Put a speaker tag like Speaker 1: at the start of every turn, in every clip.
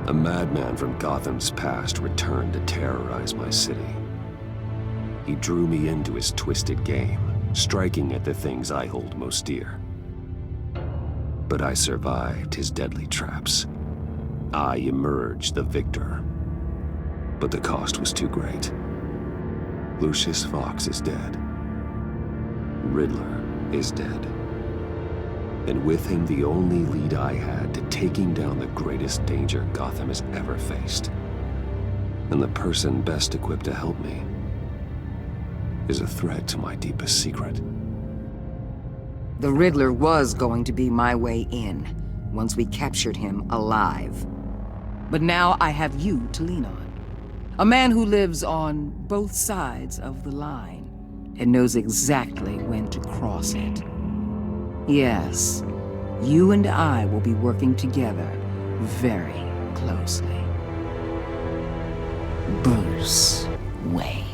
Speaker 1: A madman from Gotham's past returned to terrorize my city. He drew me into his twisted game, striking at the things I hold most dear. But I survived his deadly traps. I emerged the victor. But the cost was too great. Lucius Fox is dead. Riddler is dead. And with him the only lead I had to taking down the greatest danger Gotham has ever faced. And the person best equipped to help me is a threat to my deepest secret.
Speaker 2: The Riddler was going to be my way in, once we captured him alive. But now I have you to lean on. A man who lives on both sides of the line and knows exactly when to cross it. Yes, you and I will be working together very closely. Bruce Wayne.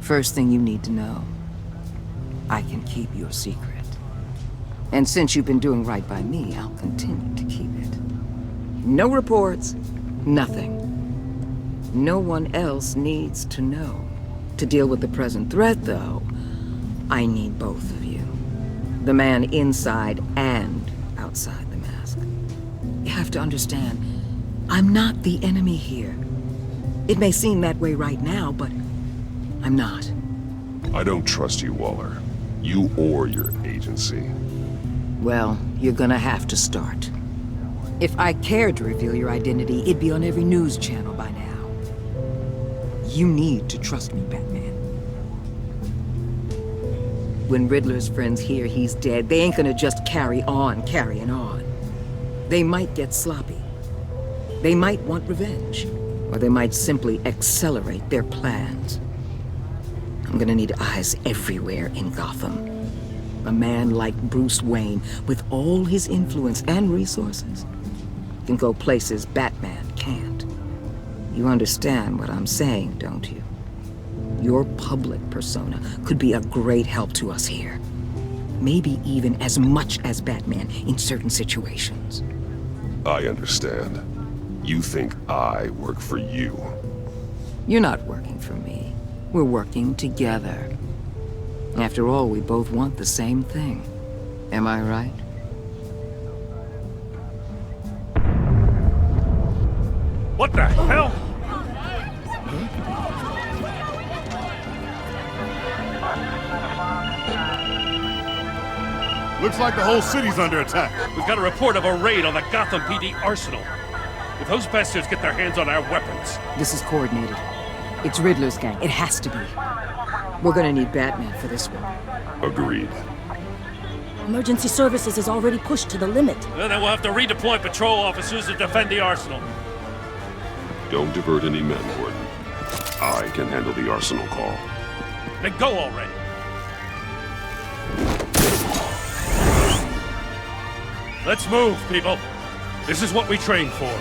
Speaker 2: First thing you need to know, I can keep your secret. And since you've been doing right by me, I'll continue to keep it. No reports, nothing. No one else needs to know. To deal with the present threat, though, I need both of you. The man inside and outside the mask. You have to understand, I'm not the enemy here. It may seem that way right now, but I'm not.
Speaker 1: I don't trust you, Waller. You or your agency.
Speaker 2: Well, you're gonna have to start. If I cared to reveal your identity, it'd be on every news channel by now. You need to trust me, Batman. When Riddler's friends hear he's dead, they ain't gonna just carry on carrying on. They might get sloppy. They might want revenge. Or they might simply accelerate their plans. I'm gonna need eyes everywhere in Gotham. A man like Bruce Wayne, with all his influence and resources, can go places Batman can't. You understand what I'm saying, don't you? Your public persona could be a great help to us here. Maybe even as much as Batman in certain situations.
Speaker 1: I understand. You think I work for you.
Speaker 2: You're not working for me. We're working together. After all, we both want the same thing. Am I right?
Speaker 3: What the hell?
Speaker 4: Looks like the whole city's under attack.
Speaker 3: We've got a report of a raid on the Gotham PD arsenal. If those bastards get their hands on our weapons...
Speaker 2: This is coordinated. It's Riddler's gang. It has to be. We're gonna need Batman for this one.
Speaker 1: Agreed.
Speaker 5: Emergency services is already pushed to the limit.
Speaker 3: Well, then we'll have to redeploy patrol officers to defend the arsenal.
Speaker 1: Don't divert any men, Gordon. I can handle the arsenal call.
Speaker 3: Then go already. Let's move, people. This is what we trained for.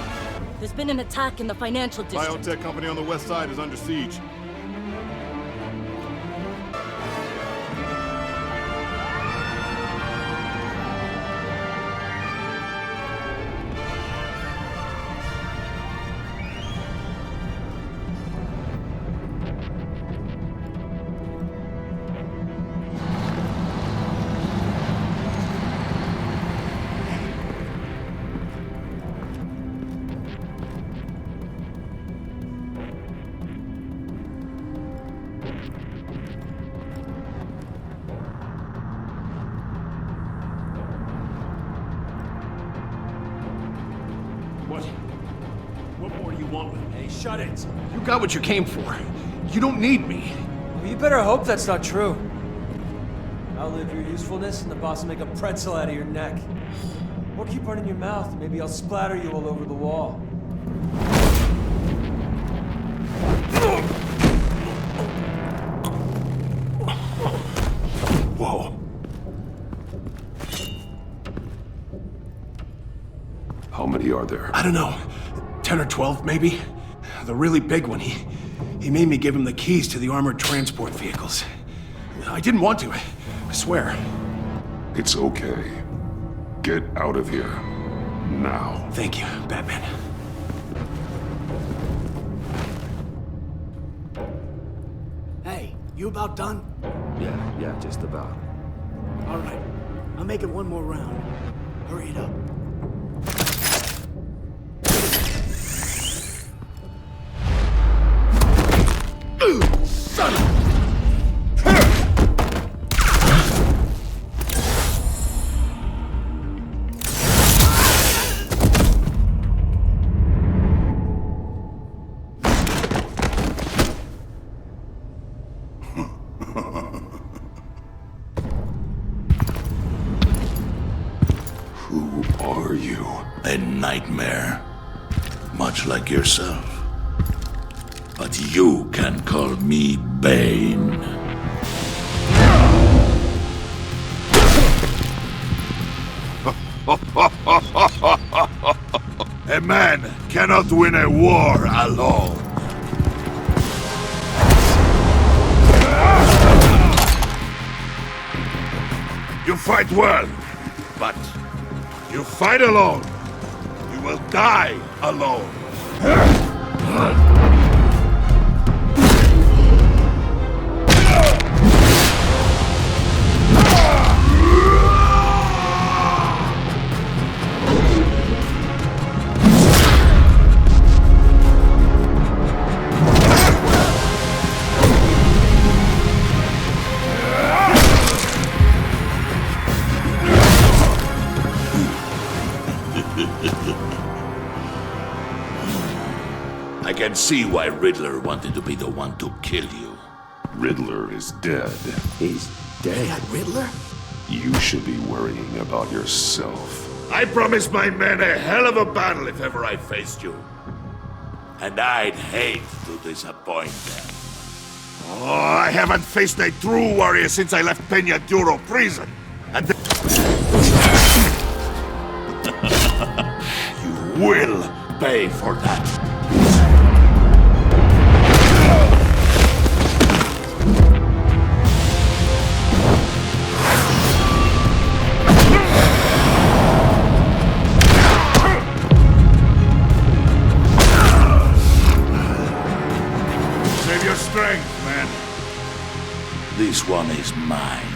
Speaker 5: There's been an attack in the financial district.
Speaker 4: Biotech company on the west side is under siege.
Speaker 6: What more do you want with me?
Speaker 7: Hey, shut it!
Speaker 6: You got what you came for. You don't need me.
Speaker 7: Well, you better hope that's not true. Outlive your usefulness, and the boss will make a pretzel out of your neck. Or keep running your mouth, and maybe I'll splatter you all over the wall.
Speaker 1: Whoa. How many are there?
Speaker 6: I don't know. 10 or 12, maybe? The really big one, he made me give him the keys to the armored transport vehicles. I didn't want to, I swear.
Speaker 8: It's okay. Get out of here. Now.
Speaker 6: Thank you, Batman.
Speaker 9: Hey, you about done?
Speaker 1: Yeah, just about.
Speaker 9: All right. I'll make it one more round. Hurry it up. Son of...
Speaker 8: Who are you?
Speaker 10: A nightmare. Much like yourself. But you can call me Bane. A man cannot win a war alone. You fight well, but you fight alone. You will die alone. I can see why Riddler wanted to be the one to kill you.
Speaker 8: Riddler is dead.
Speaker 1: He's dead.
Speaker 9: That Riddler?
Speaker 8: You should be worrying about yourself.
Speaker 10: I promised my men a hell of a battle if ever I faced you. And I'd hate to disappoint them. Oh, I haven't faced a true warrior since I left Peña Duro prison. And you will pay for that. Save your strength, man. This one is mine.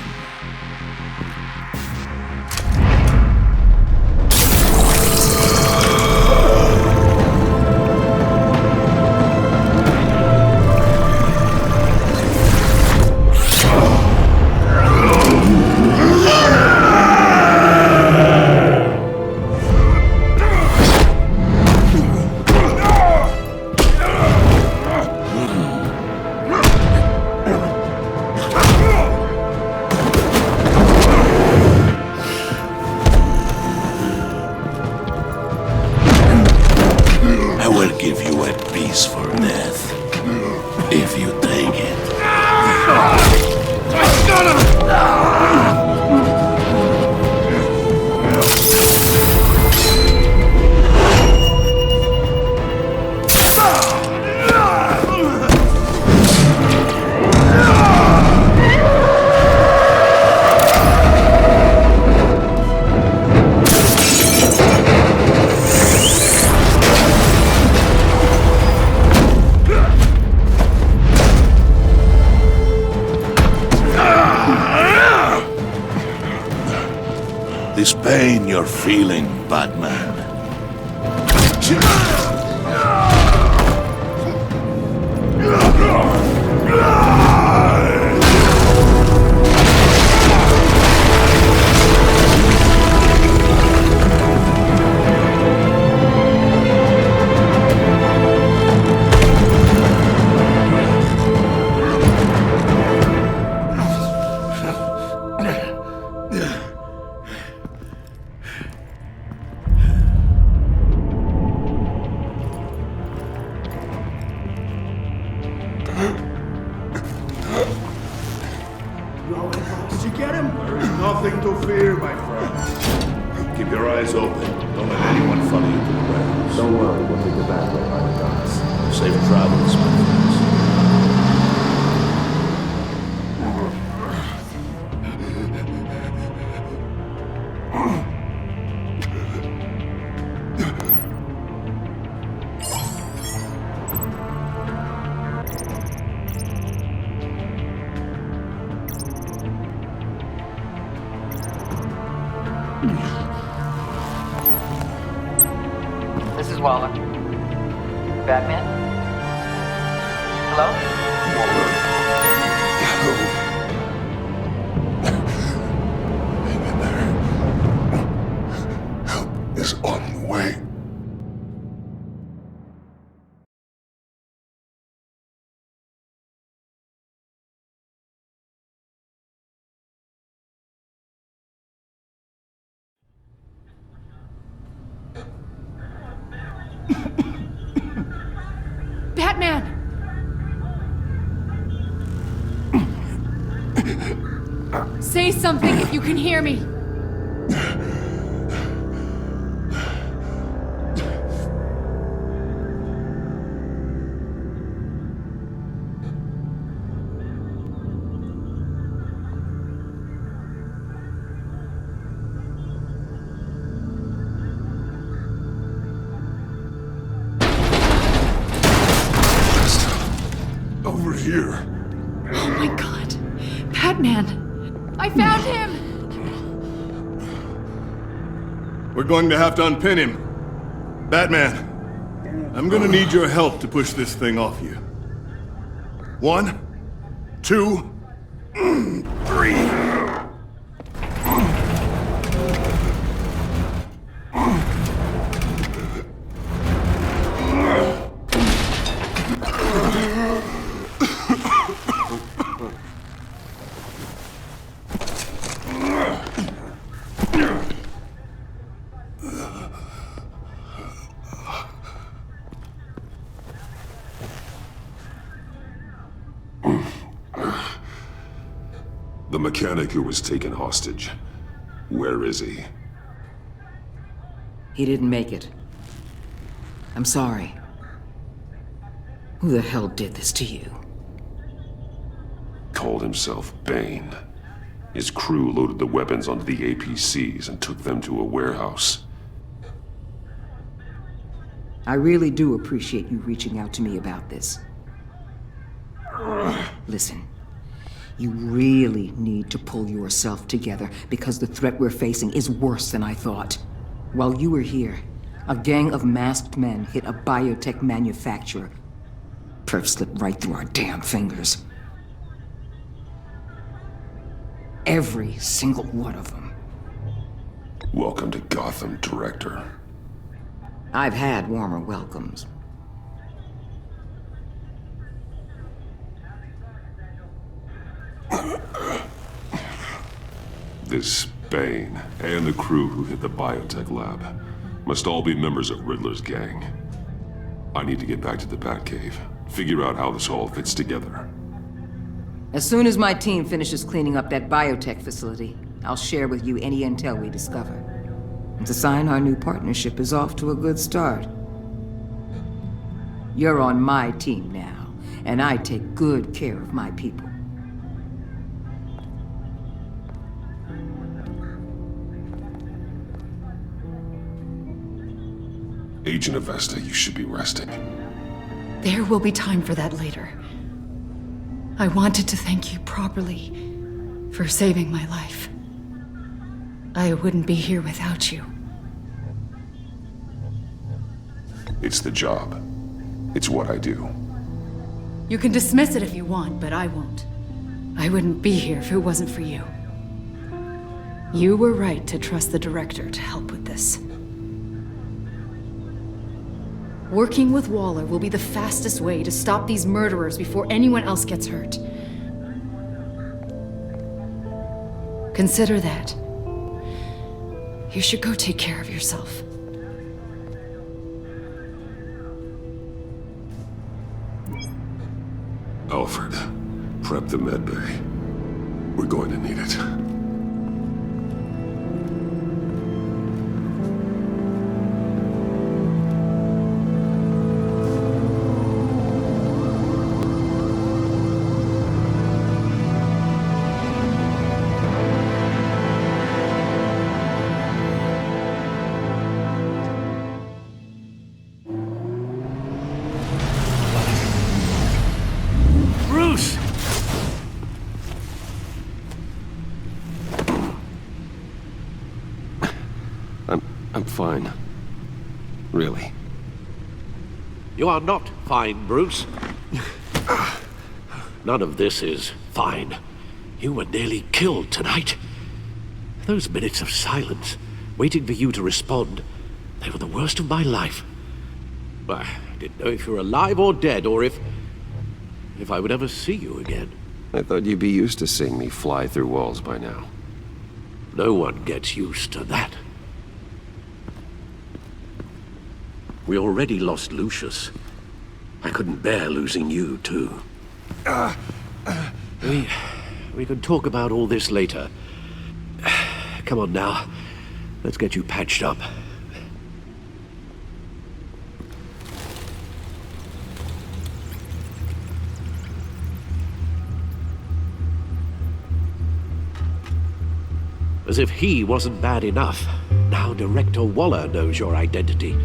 Speaker 10: This pain you're feeling, Batman.
Speaker 9: Did you get him?
Speaker 10: There is nothing to fear, my friend. Keep your eyes open. Don't let anyone follow you to the grounds.
Speaker 1: Don't worry, we'll take the back way by the docks.
Speaker 10: Safe travels, my friends.
Speaker 2: Waller. Batman? Hello?
Speaker 8: Waller. Hang in there. Help is on the way.
Speaker 11: Batman! Say something if you can hear me.
Speaker 8: Over here.
Speaker 11: Oh my god. Batman! I found him!
Speaker 4: We're going to have to unpin him. Batman, I'm gonna need your help to push this thing off you. 1, 2, 3.
Speaker 8: The mechanic who was taken hostage. Where is he?
Speaker 2: He didn't make it. I'm sorry. Who the hell did this to you?
Speaker 8: Called himself Bane. His crew loaded the weapons onto the APCs and took them to a warehouse.
Speaker 2: I really do appreciate you reaching out to me about this. Listen, you really need to pull yourself together because the threat we're facing is worse than I thought. While you were here, a gang of masked men hit a biotech manufacturer. Perf slipped right through our damn fingers. Every single one of them.
Speaker 8: Welcome to Gotham, Director.
Speaker 2: I've had warmer welcomes.
Speaker 8: This Bane and the crew who hit the biotech lab must all be members of Riddler's gang. I need to get back to the Batcave, figure out how this all fits together.
Speaker 2: As soon as my team finishes cleaning up that biotech facility, I'll share with you any intel we discover. And to sign our new partnership is off to a good start. You're on my team now, and I take good care of my people.
Speaker 8: Agent Avesta, you should be resting.
Speaker 11: There will be time for that later. I wanted to thank you properly for saving my life. I wouldn't be here without you.
Speaker 8: It's the job. It's what I do.
Speaker 11: You can dismiss it if you want, but I won't. I wouldn't be here if it wasn't for you. You were right to trust the director to help with this. Working with Waller will be the fastest way to stop these murderers before anyone else gets hurt. Consider that. You should go take care of yourself.
Speaker 8: Alfred, prep the med bay. We're going to need it.
Speaker 3: Bruce!
Speaker 1: I'm fine. Really.
Speaker 12: You are not fine, Bruce. None of this is fine. You were nearly killed tonight. Those minutes of silence, waiting for you to respond, they were the worst of my life. I didn't know if you were alive or dead, or if I would ever see you again.
Speaker 1: I thought you'd be used to seeing me fly through walls by now.
Speaker 12: No one gets used to that. We already lost Lucius. I couldn't bear losing you, too. We can talk about all this later. Come on now. Let's get you patched up. As if he wasn't bad enough, now Director Waller knows your identity.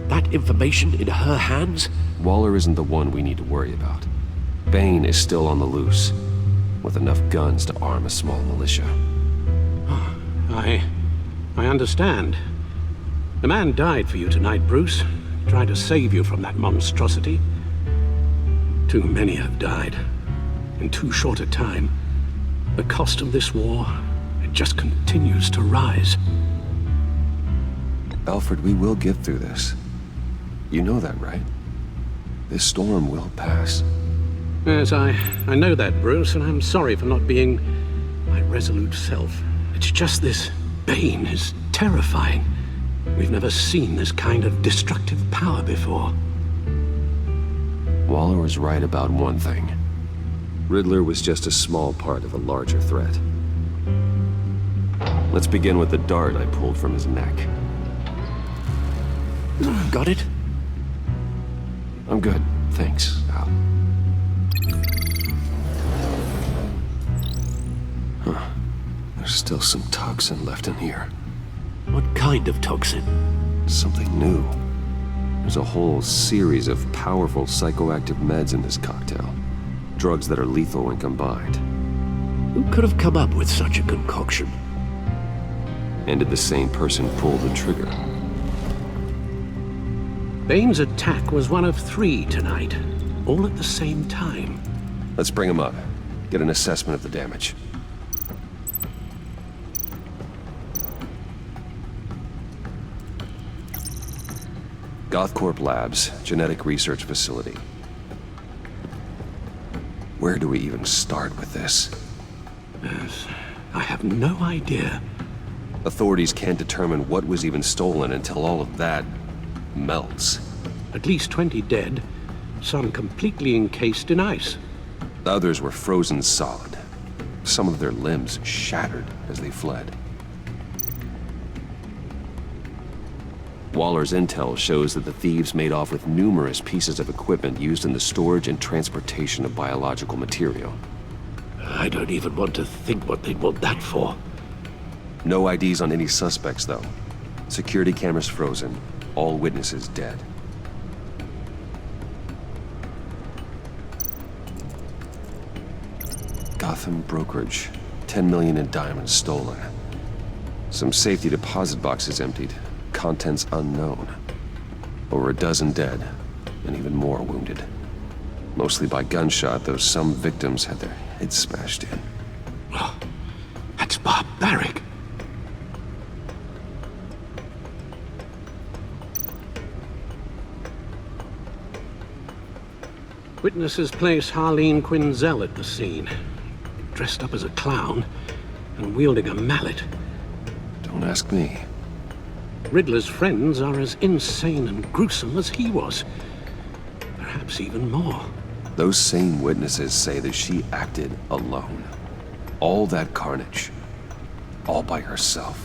Speaker 12: That information in her hands?
Speaker 1: Waller isn't the one we need to worry about. Bane is still on the loose, with enough guns to arm a small militia.
Speaker 12: I understand. The man died for you tonight, Bruce. Tried to save you from that monstrosity. Too many have died. In too short a time. The cost of this war, it just continues to rise.
Speaker 1: Alfred, we will get through this. You know that, right? This storm will pass.
Speaker 12: Yes, I know that, Bruce, and I'm sorry for not being my resolute self. It's just this Bane is terrifying. We've never seen this kind of destructive power before.
Speaker 1: Waller was right about one thing. Riddler was just a small part of a larger threat. Let's begin with the dart I pulled from his neck.
Speaker 12: Got it?
Speaker 1: I'm good, thanks, Al. Huh. There's still some toxin left in here.
Speaker 12: What kind of toxin?
Speaker 1: Something new. There's a whole series of powerful psychoactive meds in this cocktail. Drugs that are lethal when combined.
Speaker 12: Who could have come up with such a concoction?
Speaker 1: And did the same person pull the trigger?
Speaker 12: Bane's attack was one of 3 tonight, all at the same time.
Speaker 1: Let's bring him up. Get an assessment of the damage. Gothcorp Labs, genetic research facility. Where do we even start with this?
Speaker 12: Yes, I have no idea.
Speaker 1: Authorities can't determine what was even stolen until all of that melts.
Speaker 12: At least 20 dead, some completely encased in ice.
Speaker 1: The others were frozen solid. Some of their limbs shattered as they fled. Waller's intel shows that the thieves made off with numerous pieces of equipment used in the storage and transportation of biological material.
Speaker 12: I don't even want to think what they'd want that for.
Speaker 1: No IDs on any suspects, though. Security cameras frozen. All witnesses dead. Gotham brokerage. 10 million in diamonds stolen. Some safety deposit boxes emptied. Contents unknown. Over a dozen dead, and even more wounded. Mostly by gunshot, though some victims had their heads smashed in.
Speaker 12: Oh, that's barbaric. Witnesses place Harleen Quinzel at the scene, dressed up as a clown and wielding a mallet.
Speaker 1: Don't ask me.
Speaker 12: Riddler's friends are as insane and gruesome as he was. Perhaps even more.
Speaker 1: Those same witnesses say that she acted alone. All that carnage. All by herself.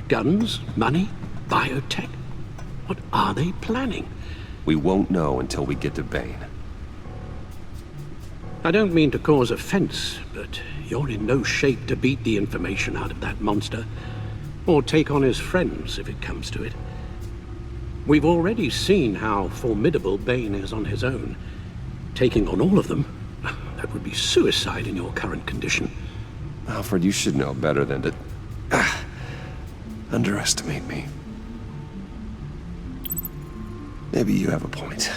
Speaker 12: Guns, money, biotech. What are they planning?
Speaker 1: We won't know until we get to Bane.
Speaker 12: I don't mean to cause offense, but you're in no shape to beat the information out of that monster, or take on his friends if it comes to it. We've already seen how formidable Bane is on his own. Taking on all of them, That would be suicide in your current condition.
Speaker 1: Alfred, you should know better than to underestimate me. Maybe you have a point.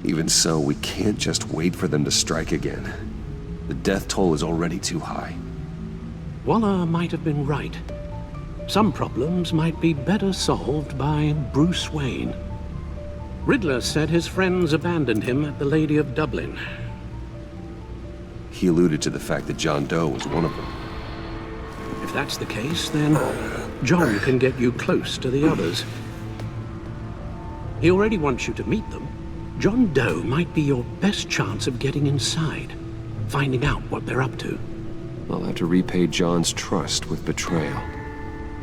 Speaker 1: Even so, we can't just wait for them to strike again. The death toll is already too high.
Speaker 12: Waller might have been right. Some problems might be better solved by Bruce Wayne. Riddler said his friends abandoned him at the Lady of Dublin.
Speaker 1: He alluded to the fact that John Doe was one of them.
Speaker 12: If that's the case, then John can get you close to the others. He already wants you to meet them. John Doe might be your best chance of getting inside, finding out what they're up to.
Speaker 1: I'll have to repay John's trust with betrayal.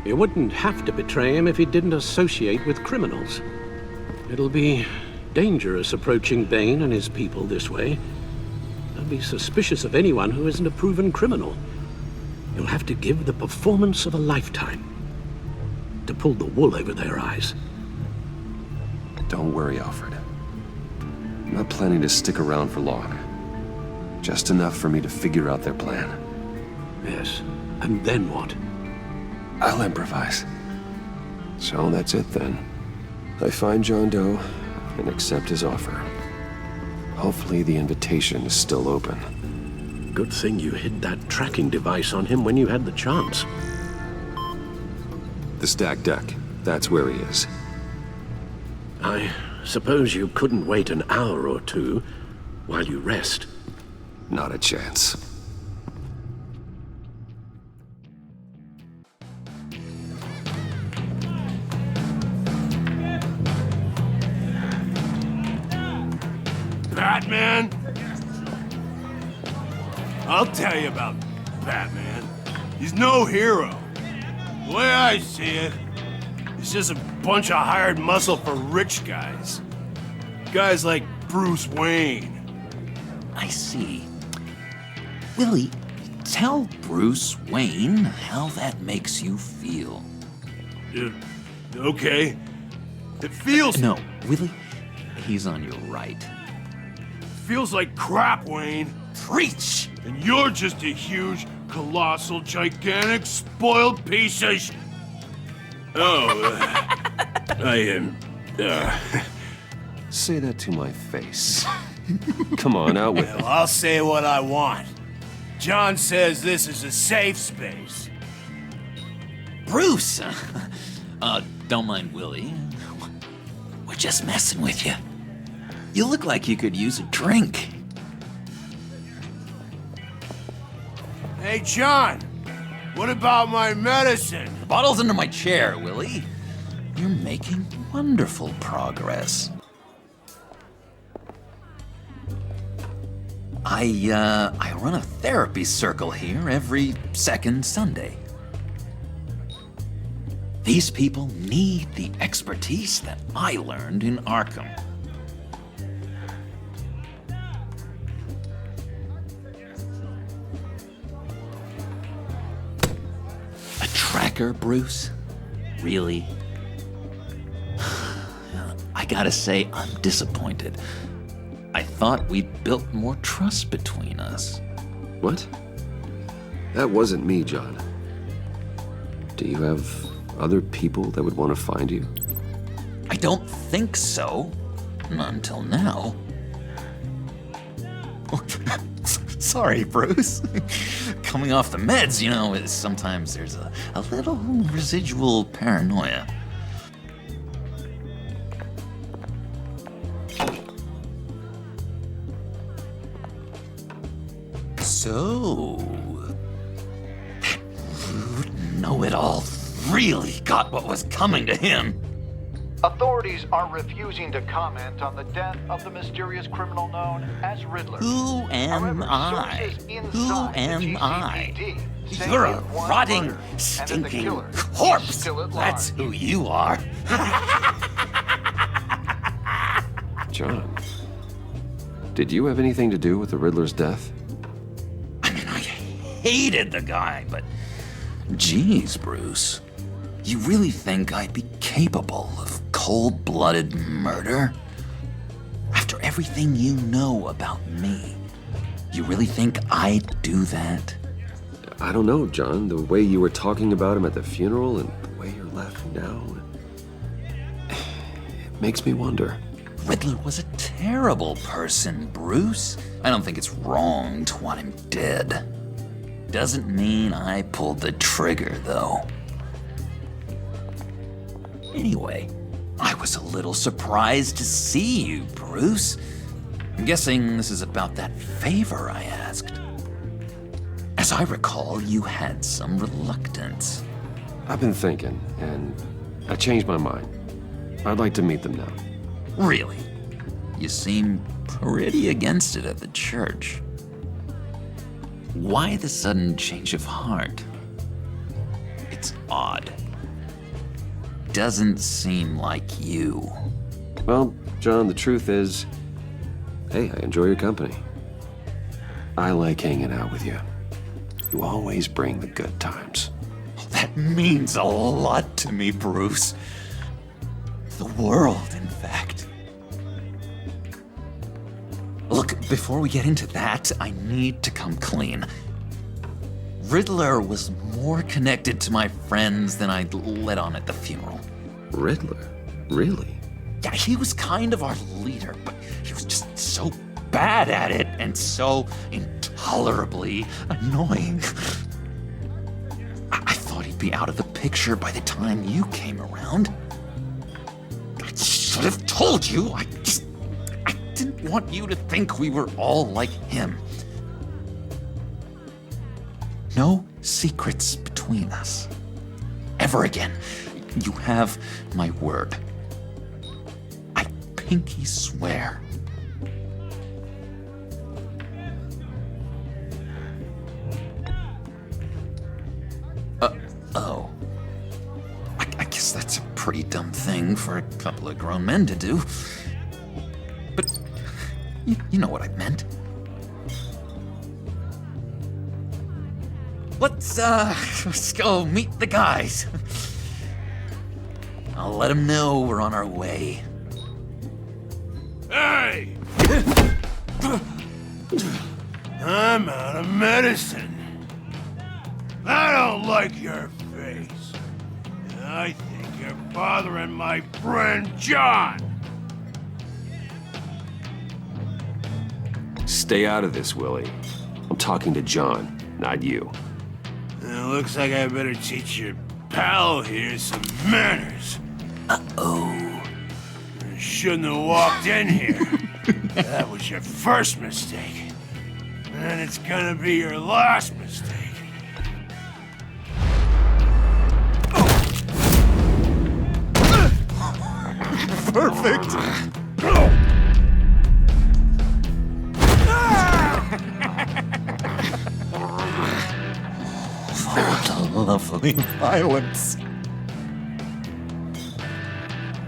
Speaker 12: You wouldn't have to betray him if he didn't associate with criminals. It'll be dangerous approaching Bane and his people this way. They'll be suspicious of anyone who isn't a proven criminal. You'll have to give the performance of a lifetime to pull the wool over their eyes.
Speaker 1: Don't worry, Alfred. I'm not planning to stick around for long. Just enough for me to figure out their plan.
Speaker 12: Yes, and then what?
Speaker 1: I'll improvise. So that's it then. I find John Doe and accept his offer. Hopefully the invitation is still open.
Speaker 12: Good thing you hid that tracking device on him when you had the chance.
Speaker 1: The stacked deck. That's where he is.
Speaker 12: I suppose you couldn't wait an hour or two while you rest.
Speaker 1: Not a chance.
Speaker 6: Batman? I'll tell you about Batman. He's no hero. The way I see it, he's just a bunch of hired muscle for rich guys. Guys like Bruce Wayne.
Speaker 13: I see. Willie, tell Bruce Wayne how that makes you feel.
Speaker 6: Okay. It feels...
Speaker 13: No, Willie, he's on your right.
Speaker 6: Feels like crap, Wayne.
Speaker 13: Preach!
Speaker 6: And you're just a huge, colossal, gigantic, spoiled piece of I am...
Speaker 1: Say that to my face. Come on, out with it.
Speaker 6: Well, I'll say what I want. John says this is a safe space.
Speaker 13: Bruce! Don't mind Willie. We're just messing with you. You look like you could use a drink.
Speaker 6: Hey, John. What about my medicine?
Speaker 13: The bottle's under my chair, Willie. You're making wonderful progress. I run a therapy circle here every second Sunday. These people need the expertise that I learned in Arkham. A tracker, Bruce? Really? I gotta say, I'm disappointed. I thought we'd built more trust between us.
Speaker 1: What? That wasn't me, John. Do you have other people that would want to find you?
Speaker 13: I don't think so. Not until now. Sorry, Bruce. Coming off the meds, you know, sometimes there's a little residual paranoia. So, that rude know-it-all really got what was coming to him.
Speaker 14: Authorities are refusing to comment on the death of the mysterious criminal known as Riddler.
Speaker 13: Who am I? Who am I? You're a rotting, stinking corpse. That's who you are.
Speaker 1: John, did you have anything to do with the Riddler's death?
Speaker 13: Hated the guy, but geez, Bruce, you really think I'd be capable of cold-blooded murder? After everything you know about me, You really think I'd do that?
Speaker 1: I don't know, John. The way you were talking about him at the funeral and the way you're laughing now, it makes me wonder.
Speaker 13: Riddler was a terrible person, Bruce. I don't think it's wrong to want him dead. Doesn't mean I pulled the trigger, though. Anyway, I was a little surprised to see you, Bruce. I'm guessing this is about that favor I asked. As I recall, you had some reluctance.
Speaker 1: I've been thinking, and I changed my mind. I'd like to meet them now.
Speaker 13: Really? You seem pretty against it at the church. Why the sudden change of heart? It's odd. Doesn't seem like you.
Speaker 1: Well, John, the truth is, hey, I enjoy your company. I like hanging out with you. You always bring the good times.
Speaker 13: That means a lot to me, Bruce. The world, in fact. Look, before we get into that, I need to come clean. Riddler was more connected to my friends than I'd let on at the funeral.
Speaker 1: Riddler? Really?
Speaker 13: Yeah, he was kind of our leader, but he was just so bad at it and so intolerably annoying. I thought he'd be out of the picture by the time you came around. I should have told you. I didn't want you to think we were all like him. No secrets between us. Ever again. You have my word. I pinky swear. Oh. I guess that's a pretty dumb thing for a couple of grown men to do. But you know what I meant. Let's go meet the guys. I'll let them know we're on our way.
Speaker 6: Hey! I'm out of medicine. I don't like your face. I think you're bothering my friend John.
Speaker 1: Stay out of this, Willie. I'm talking to John, not you.
Speaker 6: It looks like I better teach your pal here some manners.
Speaker 13: Uh-oh.
Speaker 6: You shouldn't have walked in here. That was your first mistake. And it's gonna be your last mistake.
Speaker 13: Perfect. Lovely violence.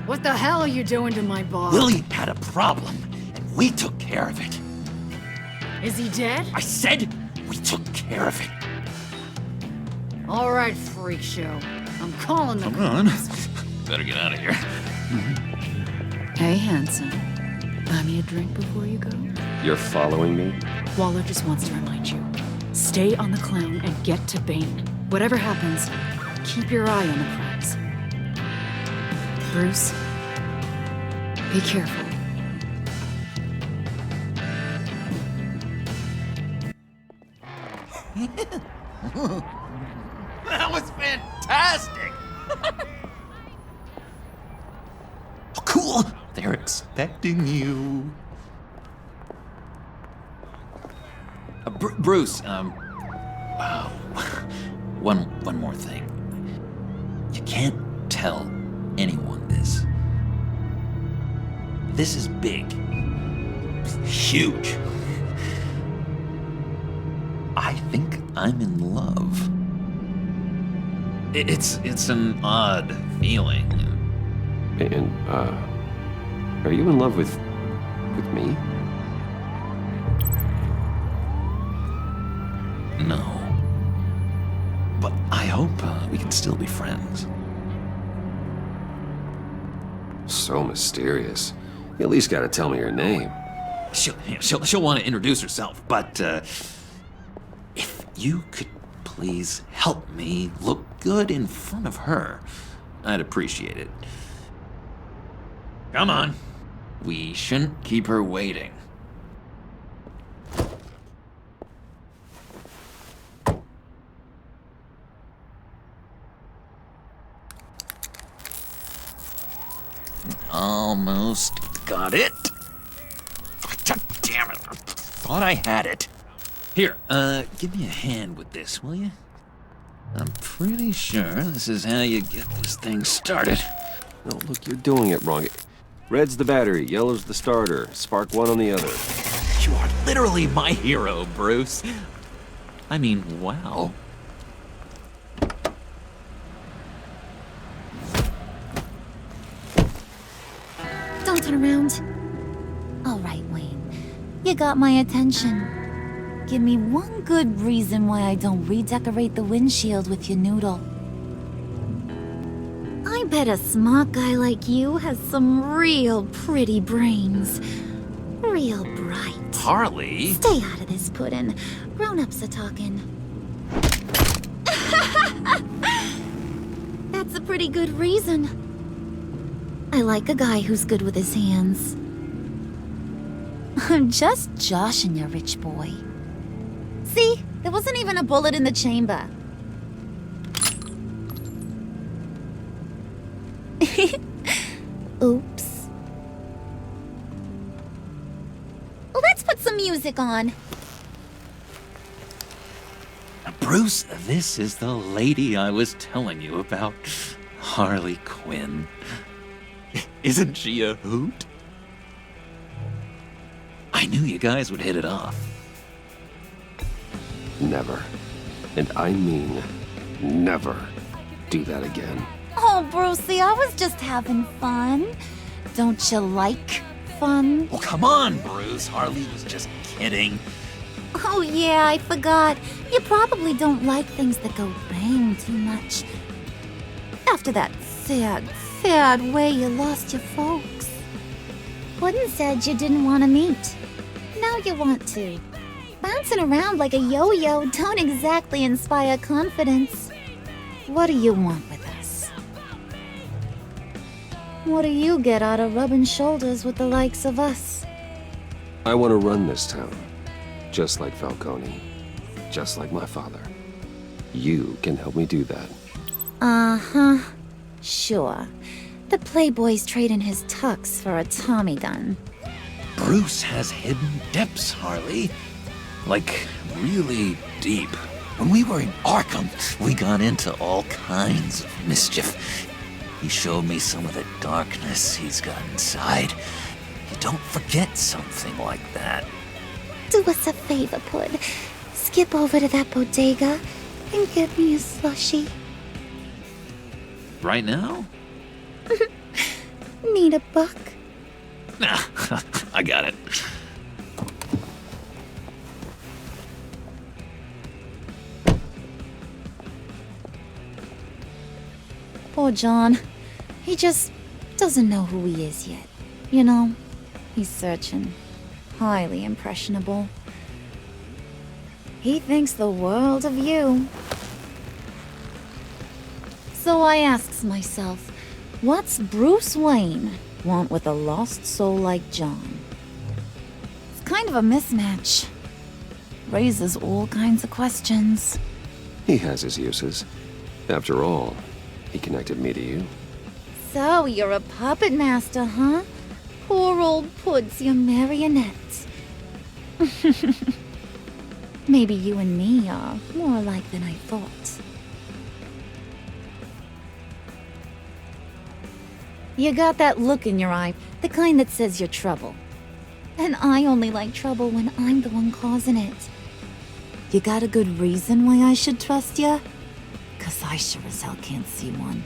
Speaker 11: What the hell are you doing to my boss?
Speaker 13: Willie had a problem, and we took care of it.
Speaker 11: Is he dead?
Speaker 13: I said we took care of it.
Speaker 11: All right, freak show. I'm calling the
Speaker 13: Come on.
Speaker 11: cops.
Speaker 13: Better get out of here.
Speaker 11: Hey, handsome. Buy me a drink before you go?
Speaker 1: You're following me?
Speaker 11: Waller just wants to remind you. Stay on the clown and get to Bane. Whatever happens, keep your eye on the prize. Bruce, be careful.
Speaker 13: That was fantastic! Oh, cool! They're expecting you. Bruce, one more thing. You can't tell anyone this. This is big. Huge. I think I'm in love. It's an odd feeling.
Speaker 1: And, are you in love with me?
Speaker 13: No. But I hope we can still be friends.
Speaker 1: So mysterious. You at least gotta tell me your name.
Speaker 13: She'll want to introduce herself, but if you could please help me look good in front of her, I'd appreciate it. Come on. We shouldn't keep her waiting. Almost got it. God damn it. I thought I had it. Here, give me a hand with this, will you? I'm pretty sure this is how you get this thing started.
Speaker 1: No, look, you're doing it wrong. Red's the battery, yellow's the starter. Spark one on the other.
Speaker 13: You are literally my hero, Bruce. I mean, wow.
Speaker 15: Don't turn around. All right, Wayne. You got my attention. Give me one good reason why I don't redecorate the windshield with your noodle. I bet a smart guy like you has some real pretty brains. Real bright.
Speaker 13: Harley?
Speaker 15: Stay out of this, Puddin'. Grown-ups are talking. That's a pretty good reason. I like a guy who's good with his hands. I'm just joshing you, rich boy. See? There wasn't even a bullet in the chamber. Oops. Well, let's put some music on.
Speaker 13: Bruce, this is the lady I was telling you about. Harley Quinn. Isn't she a hoot? I knew you guys would hit it off.
Speaker 1: Never, and I mean never, do that again.
Speaker 15: Oh, Brucey, I was just having fun. Don't you like fun?
Speaker 13: Well, come on, Bruce. Harley was just kidding.
Speaker 15: Oh, yeah, I forgot. You probably don't like things that go bang too much. After that sad way you lost your folks. Puddin' said you didn't want to meet. Now you want to. Bouncing around like a yo-yo don't exactly inspire confidence. What do you want with us? What do you get out of rubbing shoulders with the likes of us?
Speaker 1: I want to run this town, just like Falcone, just like my father. You can help me do that.
Speaker 15: Uh-huh. Sure. The Playboy's trading his tux for a Tommy gun.
Speaker 13: Bruce has hidden depths, Harley. Like, really deep. When we were in Arkham, we got into all kinds of mischief. He showed me some of the darkness he's got inside. You don't forget something like that.
Speaker 15: Do us a favor, Pud. Skip over to that bodega and get me a slushie.
Speaker 13: Right now?
Speaker 15: Need a buck?
Speaker 13: Nah, I got it.
Speaker 15: Poor John. He just doesn't know who he is yet. You know, he's searching. Highly impressionable. He thinks the world of you. So I asks myself, what's Bruce Wayne want with a lost soul like John? It's kind of a mismatch. Raises all kinds of questions.
Speaker 1: He has his uses. After all, he connected me to you.
Speaker 15: So you're a puppet master, huh? Poor old Pud's your marionette. Maybe you and me are more alike than I thought. You got that look in your eye, the kind that says you're trouble. And I only like trouble when I'm the one causing it. You got a good reason why I should trust you? 'Cause I sure as hell can't see one.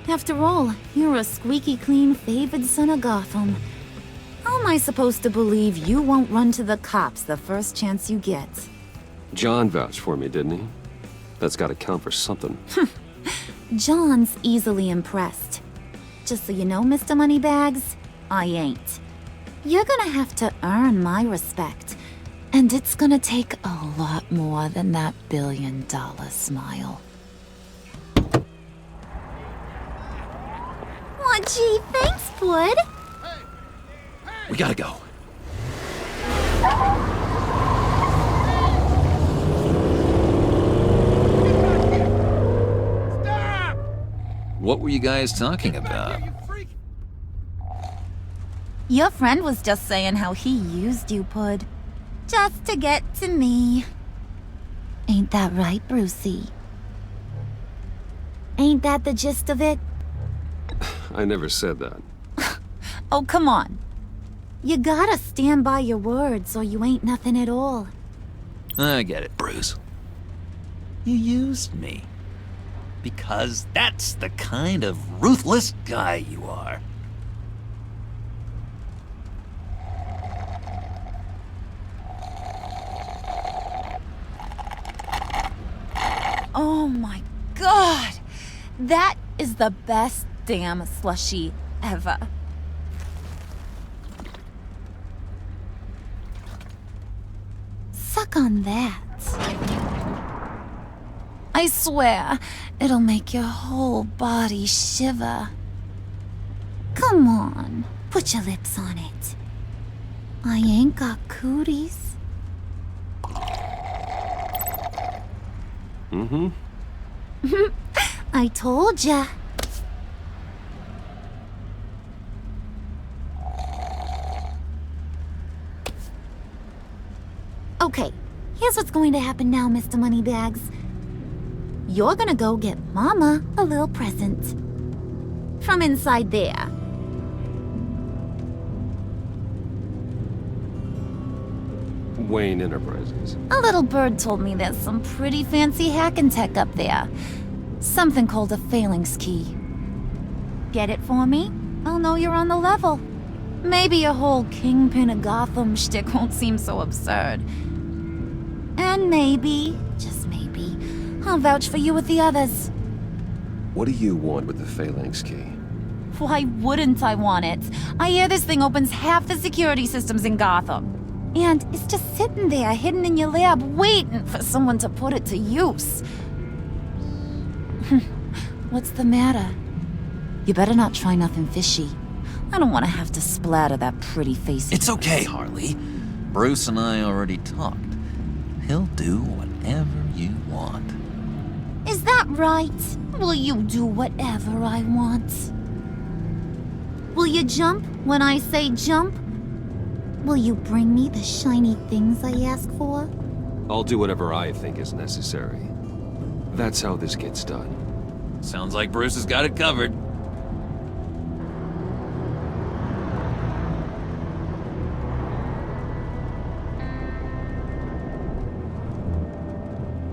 Speaker 15: After all, you're a squeaky clean favored son of Gotham. How am I supposed to believe you won't run to the cops the first chance you get?
Speaker 1: John vouched for me, didn't he? That's gotta count for something.
Speaker 15: John's easily impressed. Just so you know, Mr. Moneybags, I ain't. You're gonna have to earn my respect. And it's gonna take a lot more than that billion-dollar smile. Aw, gee, thanks, Bud.
Speaker 13: We gotta go. What were you guys talking about?
Speaker 15: Your friend was just saying how he used you, Pud. Just to get to me. Ain't that right, Brucey? Ain't that the gist of it?
Speaker 1: I never said that.
Speaker 15: Oh, come on. You gotta stand by your words or you ain't nothing at all.
Speaker 13: I get it, Bruce. You used me. Because that's the kind of ruthless guy you are.
Speaker 15: Oh my god! That is the best damn slushie ever. Suck on that. I swear, it'll make your whole body shiver. Come on, put your lips on it. I ain't got cooties.
Speaker 1: Mm-hmm.
Speaker 15: I told ya. Okay, here's what's going to happen now, Mr. Moneybags. You're gonna go get Mama a little present. From inside there.
Speaker 1: Wayne Enterprises.
Speaker 15: A little bird told me there's some pretty fancy hacking tech up there. Something called a phalanx key. Get it for me? I'll know you're on the level. Maybe your whole Kingpin of Gotham shtick won't seem so absurd. And maybe, just maybe, I'll vouch for you with the others.
Speaker 1: What do you want with the phalanx key?
Speaker 15: Why wouldn't I want it? I hear this thing opens half the security systems in Gotham. And it's just sitting there, hidden in your lab, waiting for someone to put it to use. What's the matter? You better not try nothing fishy. I don't want to have to splatter that pretty face.
Speaker 13: It's okay, Harley. Bruce and I already talked. He'll do whatever you want.
Speaker 15: Is that right? Will you do whatever I want? Will you jump when I say jump? Will you bring me the shiny things I ask for?
Speaker 1: I'll do whatever I think is necessary. That's how this gets done.
Speaker 13: Sounds like Bruce has got it covered.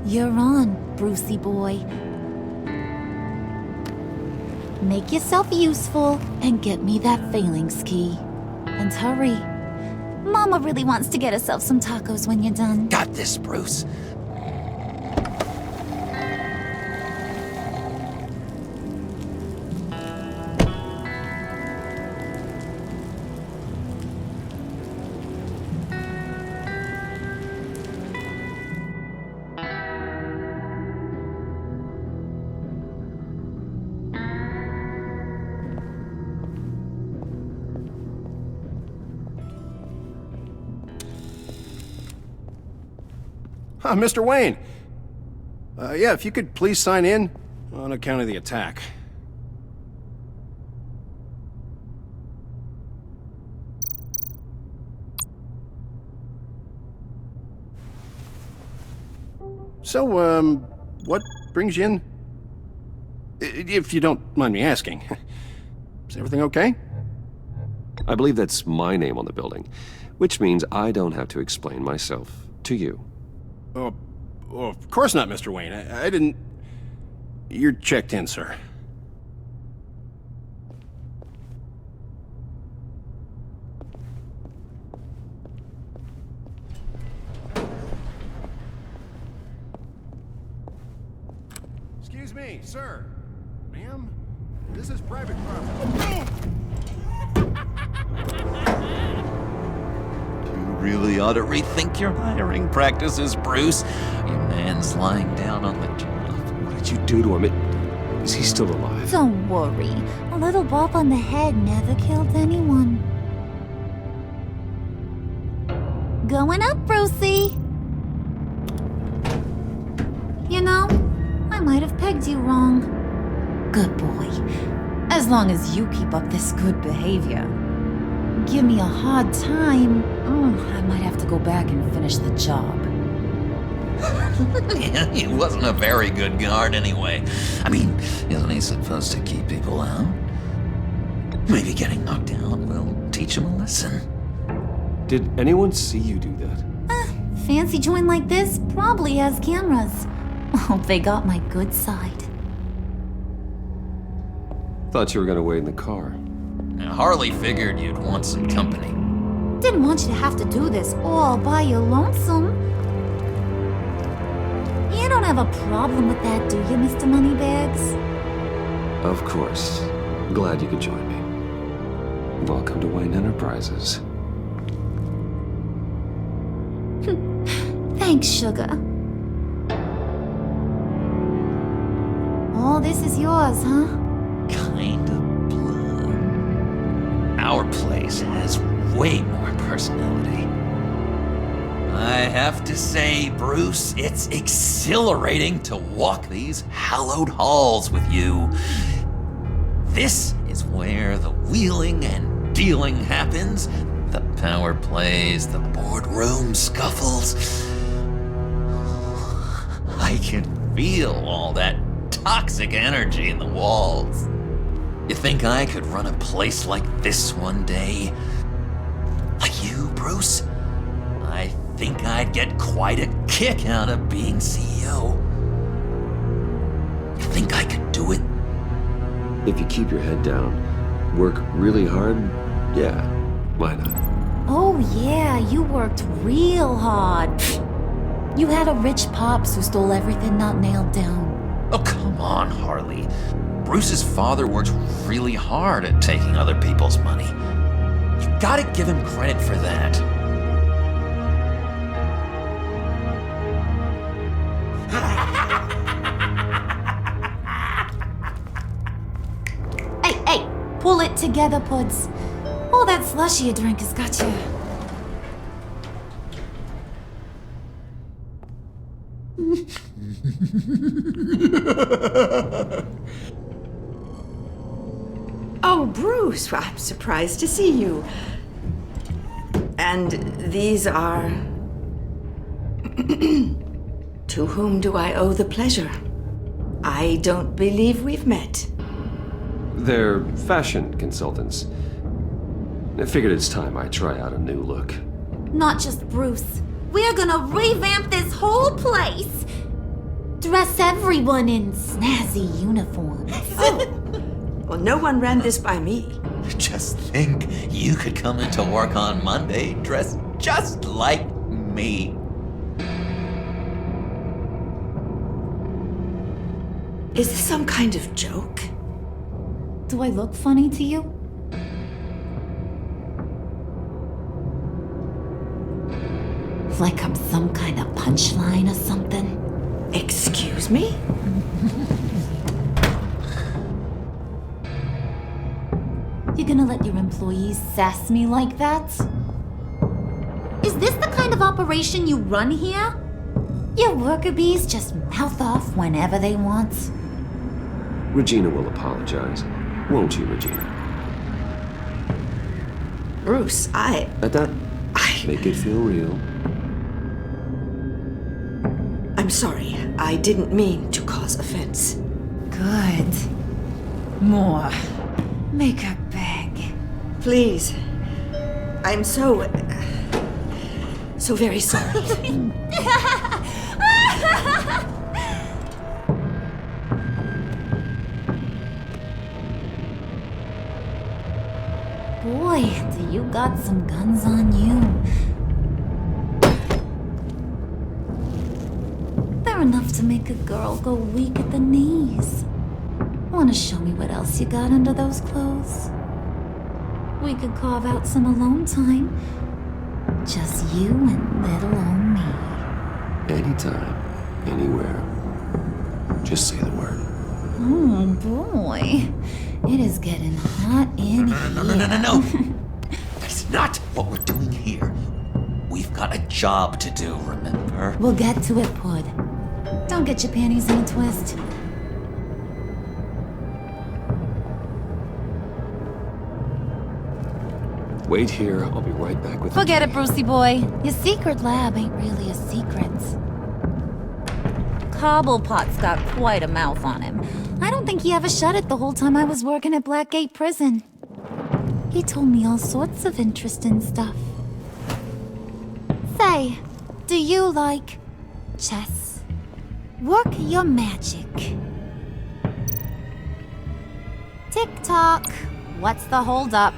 Speaker 15: You're on, Brucey boy. Make yourself useful and get me that phalanx key. And hurry. Mama really wants to get herself some tacos when you're done.
Speaker 13: Got this, Bruce.
Speaker 16: Mr. Wayne. Yeah, if you could please sign in on account of the attack. So, what brings you in? If you don't mind me asking. Is everything okay?
Speaker 1: I believe that's my name on the building, which means I don't have to explain myself to you.
Speaker 16: Oh, of course not, Mr. Wayne. I didn't... You're checked in, sir. Excuse me, sir. Ma'am? This is private property.
Speaker 13: really ought to rethink your hiring practices, Bruce. Your man's lying down on the job.
Speaker 1: What did you do to him? Is he still alive?
Speaker 15: Don't worry. A little bump on the head never killed anyone. Going up, Brucey. You know, I might have pegged you wrong. Good boy. As long as you keep up this good behavior. Give me a hard time, I might have to go back and finish the job.
Speaker 13: Yeah, he wasn't a very good guard anyway. I mean, isn't he supposed to keep people out? Maybe getting knocked down will teach him a lesson.
Speaker 1: Did anyone see you do that?
Speaker 15: Fancy joint like this probably has cameras. Hope they got my good side.
Speaker 1: Thought you were gonna wait in the car.
Speaker 13: Now, Harley figured you'd want some company.
Speaker 15: Didn't want you to have to do this all by your lonesome. You don't have a problem with that, do you, Mr. Moneybags?
Speaker 1: Of course. Glad you could join me. Welcome to Wayne Enterprises.
Speaker 15: Thanks, sugar. All this is yours, huh?
Speaker 13: Kind of blue. Our place has way more personality. I have to say, Bruce, it's exhilarating to walk these hallowed halls with you. This is where the wheeling and dealing happens, the power plays, the boardroom scuffles. I can feel all that toxic energy in the walls. You think I could run a place like this one day? Like you, Bruce? I think I'd get quite a kick out of being CEO. You think I could do it?
Speaker 1: If you keep your head down, work really hard, yeah, why not?
Speaker 15: Oh yeah, you worked real hard. You had a rich pops who stole everything not nailed down.
Speaker 13: Oh, come on, Harley. Bruce's father worked really hard at taking other people's money. You gotta give him credit for that.
Speaker 15: Hey, pull it together, Puds. All that slushy you drink has got you.
Speaker 17: Oh, Bruce, I'm surprised to see you. And these are... To whom do I owe the pleasure? I don't believe we've met.
Speaker 1: They're fashion consultants. I figured it's time I try out a new look.
Speaker 15: Not just Bruce. We're gonna revamp this whole place. Dress everyone in snazzy uniforms.
Speaker 17: Oh. Well, no one ran this by me.
Speaker 13: Just think, you could come into work on Monday dressed just like me.
Speaker 17: Is this some kind of joke?
Speaker 15: Do I look funny to you? Like I'm some kind of punchline or something?
Speaker 17: Excuse me?
Speaker 15: You gonna let your employees sass me like that? Is this the kind of operation you run here? Your worker bees just mouth off whenever they want.
Speaker 1: Regina will apologize. Won't you, Regina?
Speaker 17: Bruce,
Speaker 1: Make it feel real.
Speaker 17: I'm sorry. I didn't mean to cause offense.
Speaker 15: Good. More. Make her beg.
Speaker 17: Please. I'm so very sorry.
Speaker 15: Boy, do you got some guns on you. They're enough to make a girl go weak at the knees. Wanna show me what else you got under those clothes? We could carve out some alone time. Just you and little old me.
Speaker 1: Anytime, anywhere. Just say the word.
Speaker 15: Oh boy. It is getting hot in here.
Speaker 13: No. That's not what we're doing here. We've got a job to do, remember?
Speaker 15: We'll get to it, Pud. Don't get your panties in a twist.
Speaker 1: Wait here, I'll be right back with
Speaker 15: Forget it, Brucey boy. Your secret lab ain't really a secret. Cobblepot's got quite a mouth on him. I don't think he ever shut it the whole time I was working at Blackgate Prison. He told me all sorts of interesting stuff. Say, do you like chess? Work your magic. Tick-tock. What's the holdup?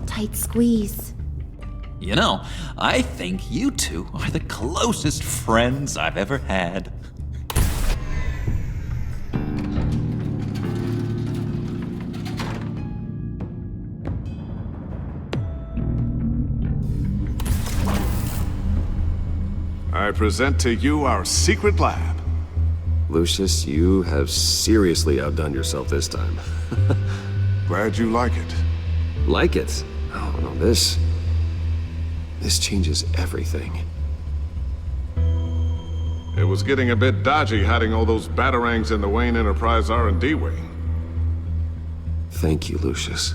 Speaker 15: Tight squeeze.
Speaker 13: You know, I think you two are the closest friends I've ever had.
Speaker 18: I present to you our secret lab.
Speaker 1: Lucius, you have seriously outdone yourself this time.
Speaker 18: Glad you like it.
Speaker 1: Like it? Oh, no, this changes everything.
Speaker 18: It was getting a bit dodgy hiding all those batarangs in the Wayne Enterprise R&D wing.
Speaker 1: Thank you, Lucius.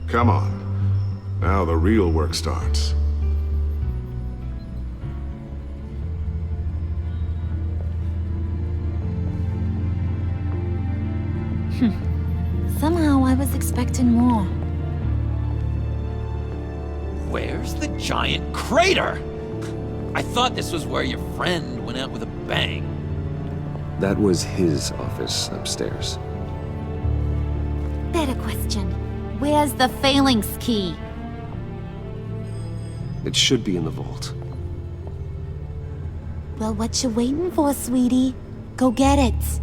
Speaker 18: Come on. Now the real work starts.
Speaker 15: Somehow I was expecting more.
Speaker 13: Where's the giant crater? I thought this was where your friend went out with a bang.
Speaker 1: That was his office upstairs.
Speaker 15: Better question. Where's the phalanx key?
Speaker 1: It should be in the vault.
Speaker 15: Well, what you waiting for, sweetie? Go get it.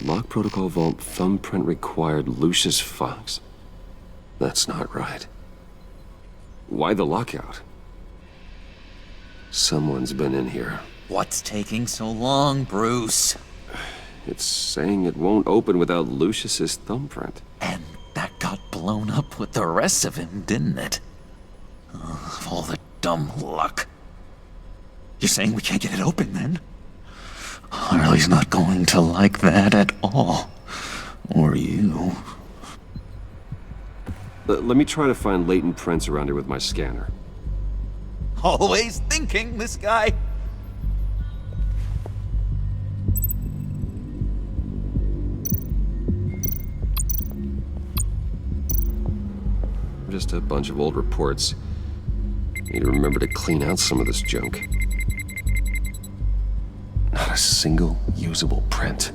Speaker 1: Lock protocol vault thumbprint required Lucius Fox. That's not right. Why the lockout? Someone's been in here.
Speaker 13: What's taking so long, Bruce?
Speaker 1: It's saying it won't open without Lucius's thumbprint.
Speaker 13: And that got blown up with the rest of him, didn't it? Of all the dumb luck. You're saying we can't get it open, then? Harley's not going to like that at all. Or you.
Speaker 1: Let me try to find latent prints around here with my scanner.
Speaker 13: Always thinking, this guy.
Speaker 1: Just a bunch of old reports. Need to remember to clean out some of this junk. Not a single usable print.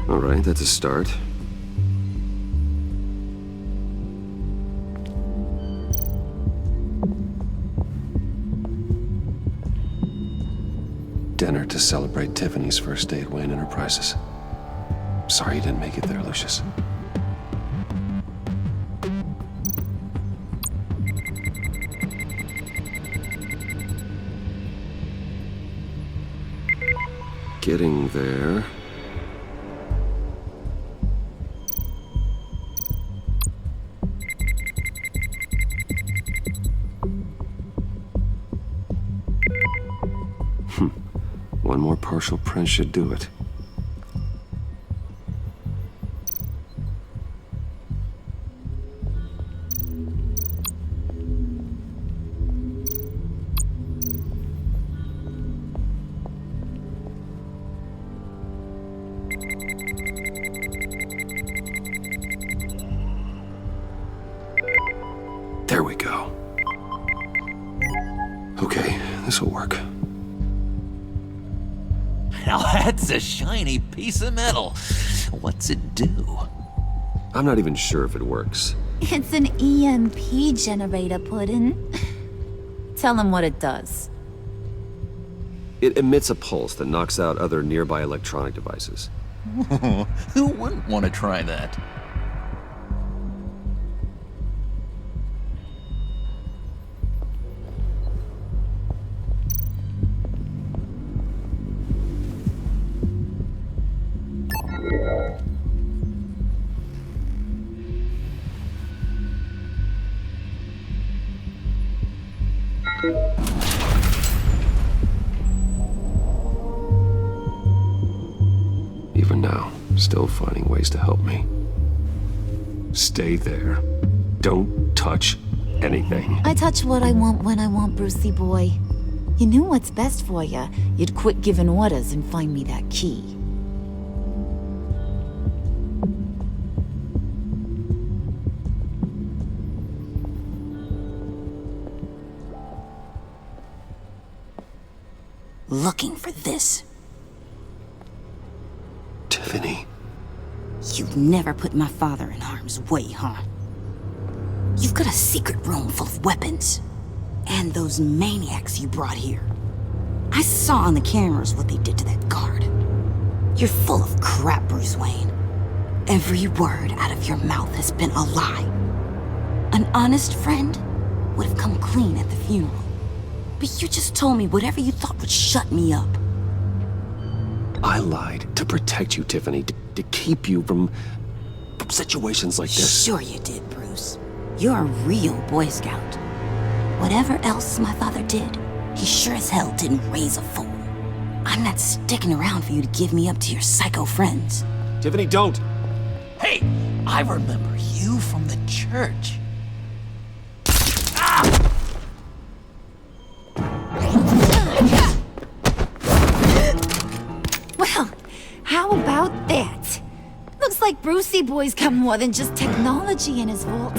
Speaker 1: All right, that's a start. Dinner to celebrate Tiffany's first day at Wayne Enterprises. Sorry you didn't make it there, Lucius. Getting there. One more partial print should do it.
Speaker 13: Now that's a shiny piece of metal. What's it do?
Speaker 1: I'm not even sure if it works.
Speaker 15: It's an EMP generator, Puddin'. Tell him what it does.
Speaker 1: It emits a pulse that knocks out other nearby electronic devices.
Speaker 13: Who wouldn't want to try that?
Speaker 1: Even now, still finding ways to help me. Stay there. Don't touch anything.
Speaker 15: I touch what I want when I want, Brucey boy. You knew what's best for you. You'd quit giving orders and find me that key. Looking for this.
Speaker 1: Tiffany.
Speaker 5: You'd never put my father in harm's way, huh? You've got a secret room full of weapons. And those maniacs you brought here. I saw on the cameras what they did to that guard. You're full of crap, Bruce Wayne. Every word out of your mouth has been a lie. An honest friend would have come clean at the funeral. But you just told me whatever you thought would shut me up.
Speaker 1: I lied to protect you, Tiffany, to keep you from situations like this.
Speaker 5: Sure you did, Bruce. You're a real Boy Scout. Whatever else my father did, he sure as hell didn't raise a fool. I'm not sticking around for you to give me up to your psycho friends.
Speaker 1: Tiffany, don't!
Speaker 13: Hey, I remember you from the church.
Speaker 15: Well, how about that? Looks like Brucey boy's got more than just technology in his vault.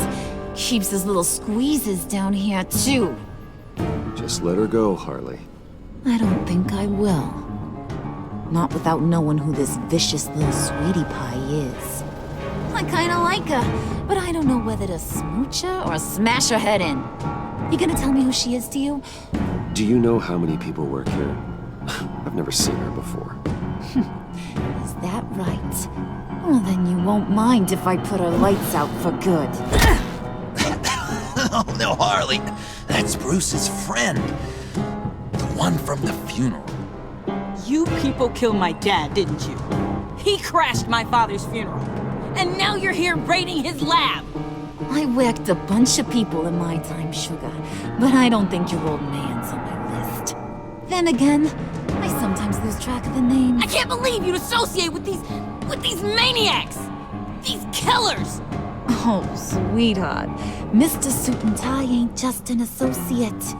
Speaker 15: Keeps his little squeezes down here, too.
Speaker 1: Just let her go, Harley.
Speaker 15: I don't think I will. Not without knowing who this vicious little sweetie pie is. I kinda like her, but I don't know whether to smooch her or smash her head in. You gonna tell me who she is to you?
Speaker 1: Do you know how many people work here? I've never seen her before.
Speaker 15: Is that right? Well, then you won't mind if I put her lights out for good.
Speaker 13: Oh, no, Harley. That's Bruce's friend. The one from the funeral.
Speaker 5: You people killed my dad, didn't you? He crashed my father's funeral. And now you're here raiding his lab.
Speaker 15: I whacked a bunch of people in my time, Sugar, but I don't think your old man's on my list. Then again, I sometimes lose track of the names.
Speaker 5: I can't believe you'd associate with these maniacs! These killers!
Speaker 15: Oh, sweetheart. Mr. Suit and Tie ain't just an associate.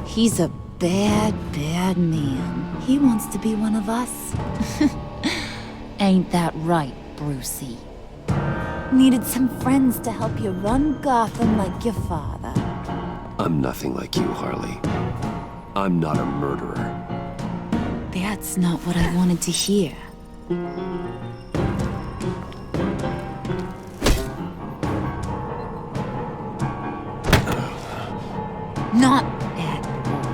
Speaker 15: He's a bad, bad man. He wants to be one of us. Ain't that right, Brucey? Needed some friends to help you run Gotham like your father.
Speaker 1: I'm nothing like you, Harley. I'm not a murderer.
Speaker 15: That's not what I wanted to hear. Not at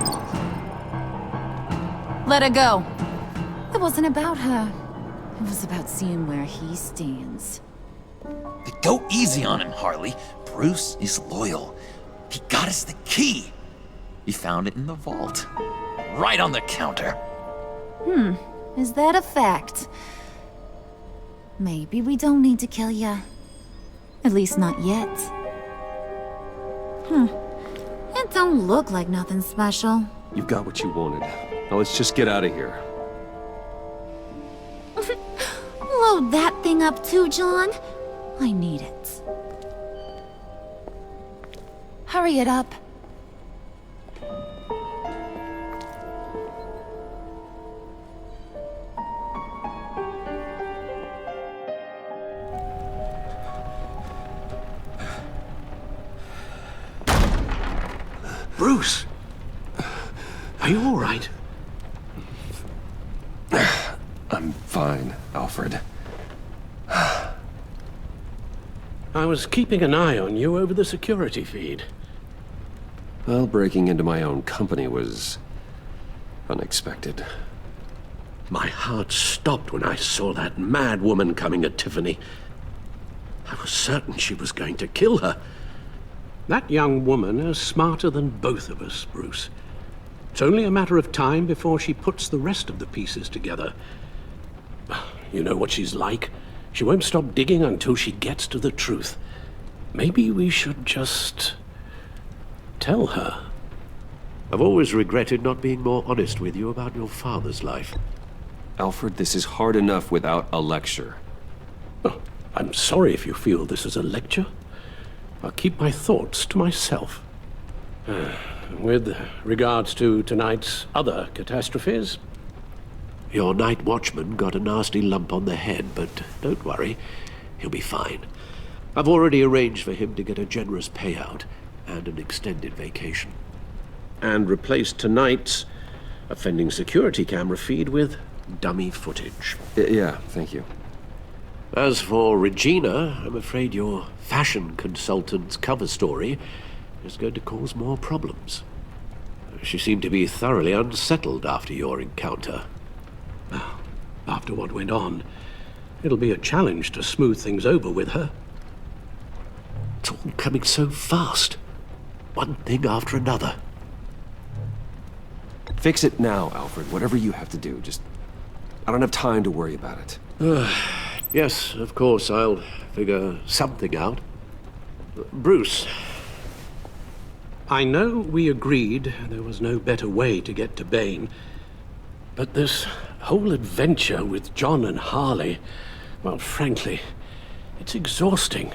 Speaker 15: all. Let her go. It wasn't about her. It was about seeing where he stands.
Speaker 13: Go easy on him, Harley. Bruce is loyal. He got us the key. He found it in the vault. Right on the counter.
Speaker 15: Is that a fact? Maybe we don't need to kill ya. At least not yet. It don't look like nothing special.
Speaker 1: You got what you wanted. Now let's just get out of here.
Speaker 15: Load that thing up too, John. I need it. Hurry it up.
Speaker 12: Bruce! Are you all right?
Speaker 1: fine, Alfred.
Speaker 12: I was keeping an eye on you over the security feed.
Speaker 1: Well, breaking into my own company was unexpected.
Speaker 12: My heart stopped when I saw that mad woman coming at Tiffany. I was certain she was going to kill her. That young woman is smarter than both of us, Bruce. It's only a matter of time before she puts the rest of the pieces together. You know what she's like. She won't stop digging until she gets to the truth. Maybe we should just tell her. I've always regretted not being more honest with you about your father's life.
Speaker 1: Alfred, this is hard enough without a lecture.
Speaker 12: Oh, I'm sorry if you feel this is a lecture. I'll keep my thoughts to myself. With regards to tonight's other catastrophes, your night watchman got a nasty lump on the head, but don't worry, he'll be fine. I've already arranged for him to get a generous payout and an extended vacation. And replaced tonight's offending security camera feed with dummy footage.
Speaker 1: Yeah, thank you.
Speaker 12: As for Regina, I'm afraid your fashion consultant's cover story is going to cause more problems. She seemed to be thoroughly unsettled after your encounter. Well, after what went on, it'll be a challenge to smooth things over with her. It's all coming so fast. One thing after another.
Speaker 1: Fix it now, Alfred. Whatever you have to do. Just... I don't have time to worry about it.
Speaker 12: Yes, of course, I'll figure something out. Bruce, I know we agreed there was no better way to get to Bane, but this whole adventure with John and Harley, well, frankly, it's exhausting.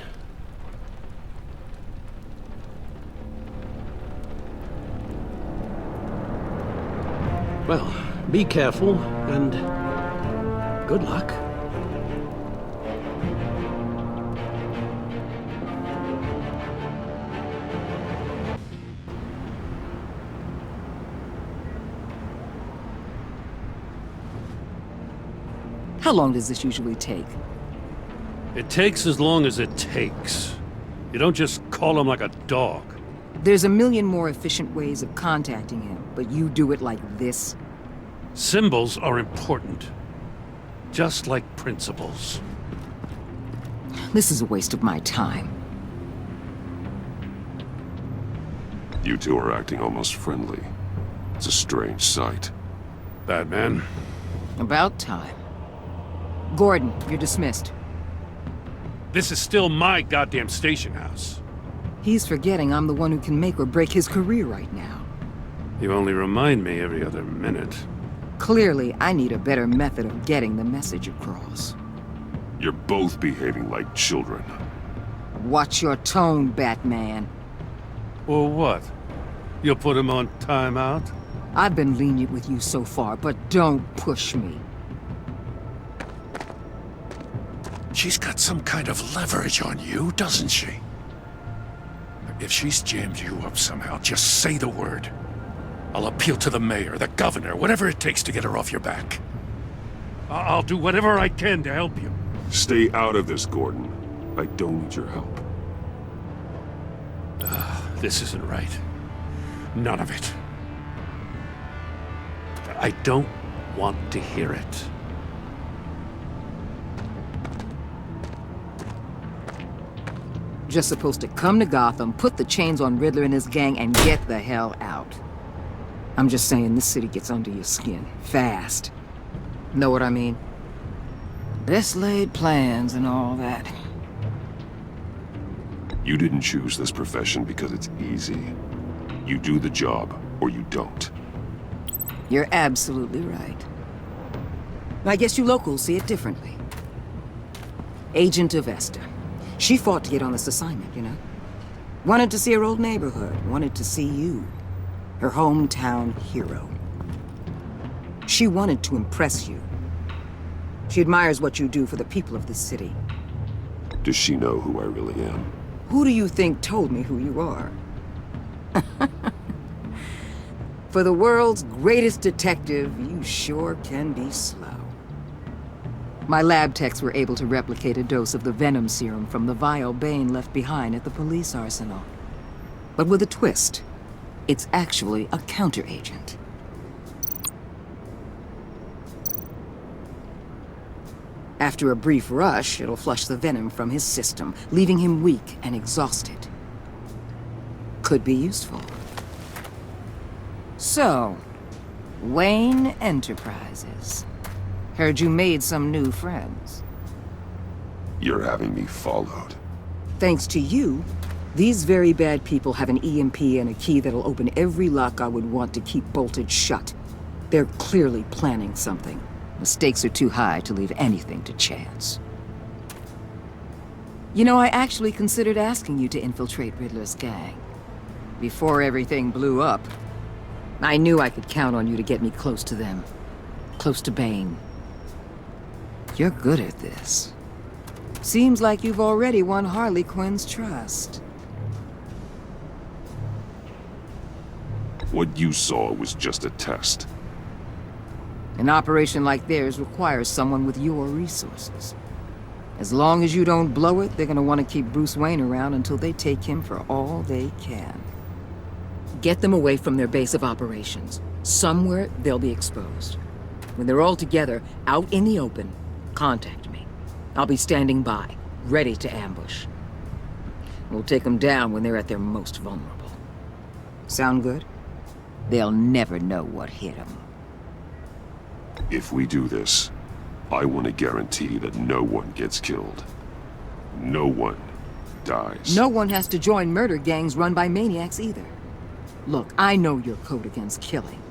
Speaker 12: Well, be careful, and good luck.
Speaker 2: How long does this usually take?
Speaker 3: It takes as long as it takes. You don't just call him like a dog.
Speaker 2: There's a million more efficient ways of contacting him, but you do it like this?
Speaker 3: Symbols are important. Just like principles.
Speaker 2: This is a waste of my time.
Speaker 8: You two are acting almost friendly. It's a strange sight.
Speaker 3: Batman.
Speaker 2: About time. Gordon, you're dismissed.
Speaker 3: This is still my goddamn station house.
Speaker 2: He's forgetting I'm the one who can make or break his career right now.
Speaker 3: You only remind me every other minute.
Speaker 2: Clearly, I need a better method of getting the message across.
Speaker 8: You're both behaving like children.
Speaker 2: Watch your tone, Batman.
Speaker 3: Or what? You'll put him on timeout?
Speaker 2: I've been lenient with you so far, but don't push me.
Speaker 3: She's got some kind of leverage on you, doesn't she? If she's jammed you up somehow, just say the word. I'll appeal to the mayor, the governor, whatever it takes to get her off your back. I'll do whatever I can to help you.
Speaker 8: Stay out of this, Gordon. I don't need your help.
Speaker 3: This isn't right. None of it. I don't want to hear it.
Speaker 2: Just supposed to come to Gotham, put the chains on Riddler and his gang, and get the hell out. I'm just saying, this city gets under your skin. Fast. Know what I mean? Best laid plans and all that.
Speaker 8: You didn't choose this profession because it's easy. You do the job, or you don't.
Speaker 2: You're absolutely right. I guess you locals see it differently. Agent of Esther. She fought to get on this assignment, you know? Wanted to see her old neighborhood. Wanted to see you. Her hometown hero. She wanted to impress you. She admires what you do for the people of this city.
Speaker 8: Does she know who I really am?
Speaker 2: Who do you think told me who you are? For the world's greatest detective, you sure can be slow. My lab techs were able to replicate a dose of the venom serum from the vial Bane left behind at the police arsenal. But with a twist. It's actually a counteragent. After a brief rush, it'll flush the venom from his system, leaving him weak and exhausted. Could be useful. So, Wayne Enterprises. Heard you made some new friends.
Speaker 8: You're having me followed.
Speaker 2: Thanks to you, these very bad people have an EMP and a key that'll open every lock I would want to keep bolted shut. They're clearly planning something. The stakes are too high to leave anything to chance. You know, I actually considered asking you to infiltrate Riddler's gang. Before everything blew up, I knew I could count on you to get me close to them. Close to Bane. You're good at this. Seems like you've already won Harley Quinn's trust.
Speaker 8: What you saw was just a test.
Speaker 2: An operation like theirs requires someone with your resources. As long as you don't blow it, they're gonna want to keep Bruce Wayne around until they take him for all they can. Get them away from their base of operations. Somewhere they'll be exposed. When they're all together, out in the open, contact me. I'll be standing by, ready to ambush. We'll take them down when they're at their most vulnerable. Sound good? They'll never know what hit them.
Speaker 8: If we do this, I want to guarantee that no one gets killed. No one dies.
Speaker 2: No one has to join murder gangs run by maniacs either. Look, I know your code against killing,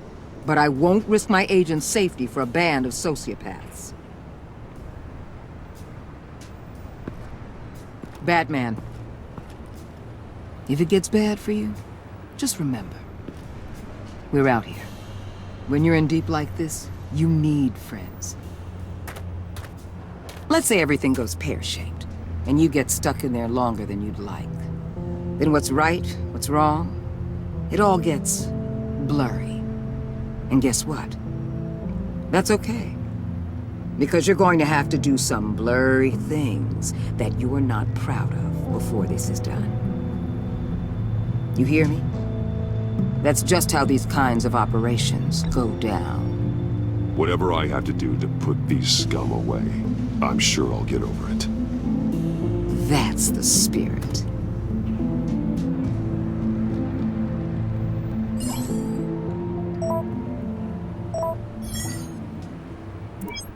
Speaker 2: but I won't risk my agent's safety for a band of sociopaths. Batman, if it gets bad for you, just remember, we're out here. When you're in deep like this, you need friends. Let's say everything goes pear-shaped, and you get stuck in there longer than you'd like. Then what's right, what's wrong, it all gets blurry. And guess what? That's okay. Because you're going to have to do some blurry things that you are not proud of before this is done. You hear me? That's just how these kinds of operations go down.
Speaker 8: Whatever I have to do to put these scum away, I'm sure I'll get over it.
Speaker 2: That's the spirit.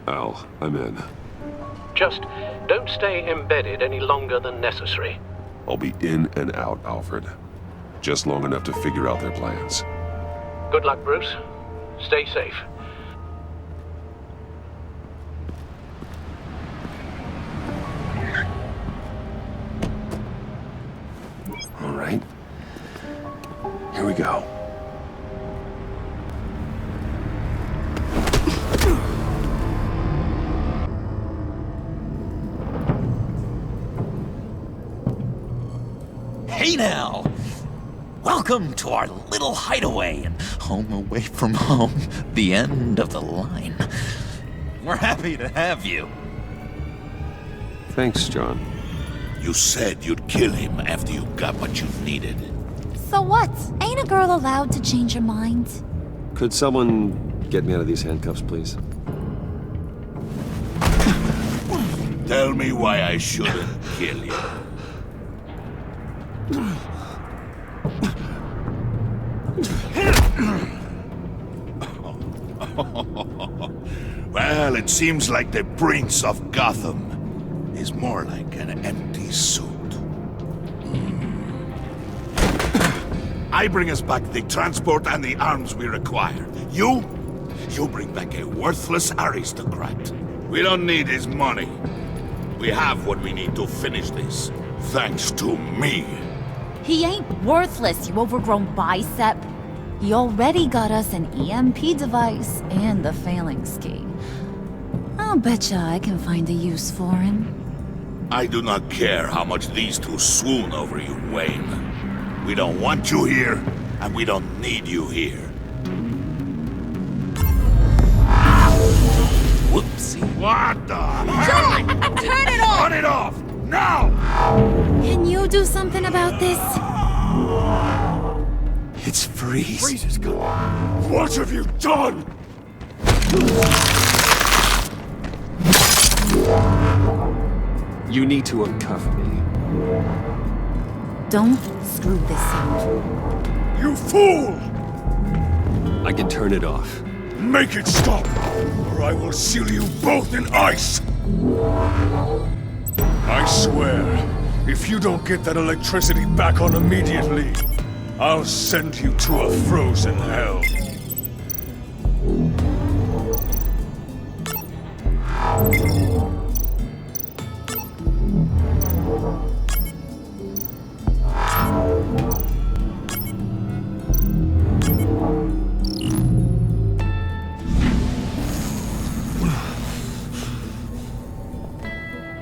Speaker 8: Al, I'm in.
Speaker 12: Just don't stay embedded any longer than necessary.
Speaker 8: I'll be in and out, Alfred. Just long enough to figure out their plans.
Speaker 12: Good luck, Bruce. Stay safe.
Speaker 1: All right. Here we go.
Speaker 13: Hey now! Welcome to our little hideaway and home away from home, the end of the line. We're happy to have you.
Speaker 1: Thanks, John.
Speaker 10: You said you'd kill him after you got what you needed.
Speaker 15: So what? Ain't a girl allowed to change her mind?
Speaker 1: Could someone get me out of these handcuffs, please?
Speaker 10: Tell me why I shouldn't kill you. Well, it seems like the Prince of Gotham is more like an empty suit. I bring us back the transport and the arms we require. You bring back a worthless aristocrat. We don't need his money. We have what we need to finish this, thanks to me.
Speaker 15: He ain't worthless, you overgrown bicep. He already got us an EMP device and the phalanx key. I'll betcha I can find a use for him.
Speaker 10: I do not care how much these two swoon over you, Wayne. We don't want you here, and we don't need you here.
Speaker 13: Whoopsie.
Speaker 10: What the? Now!
Speaker 15: Can you do something about this?
Speaker 1: It's Freeze.
Speaker 3: Freeze is coming. What have you done?
Speaker 1: You need to uncuff me.
Speaker 15: Don't screw this up.
Speaker 3: You fool!
Speaker 1: I can turn it off.
Speaker 3: Make it stop, or I will seal you both in ice! I swear, if you don't get that electricity back on immediately, I'll send you to a frozen hell.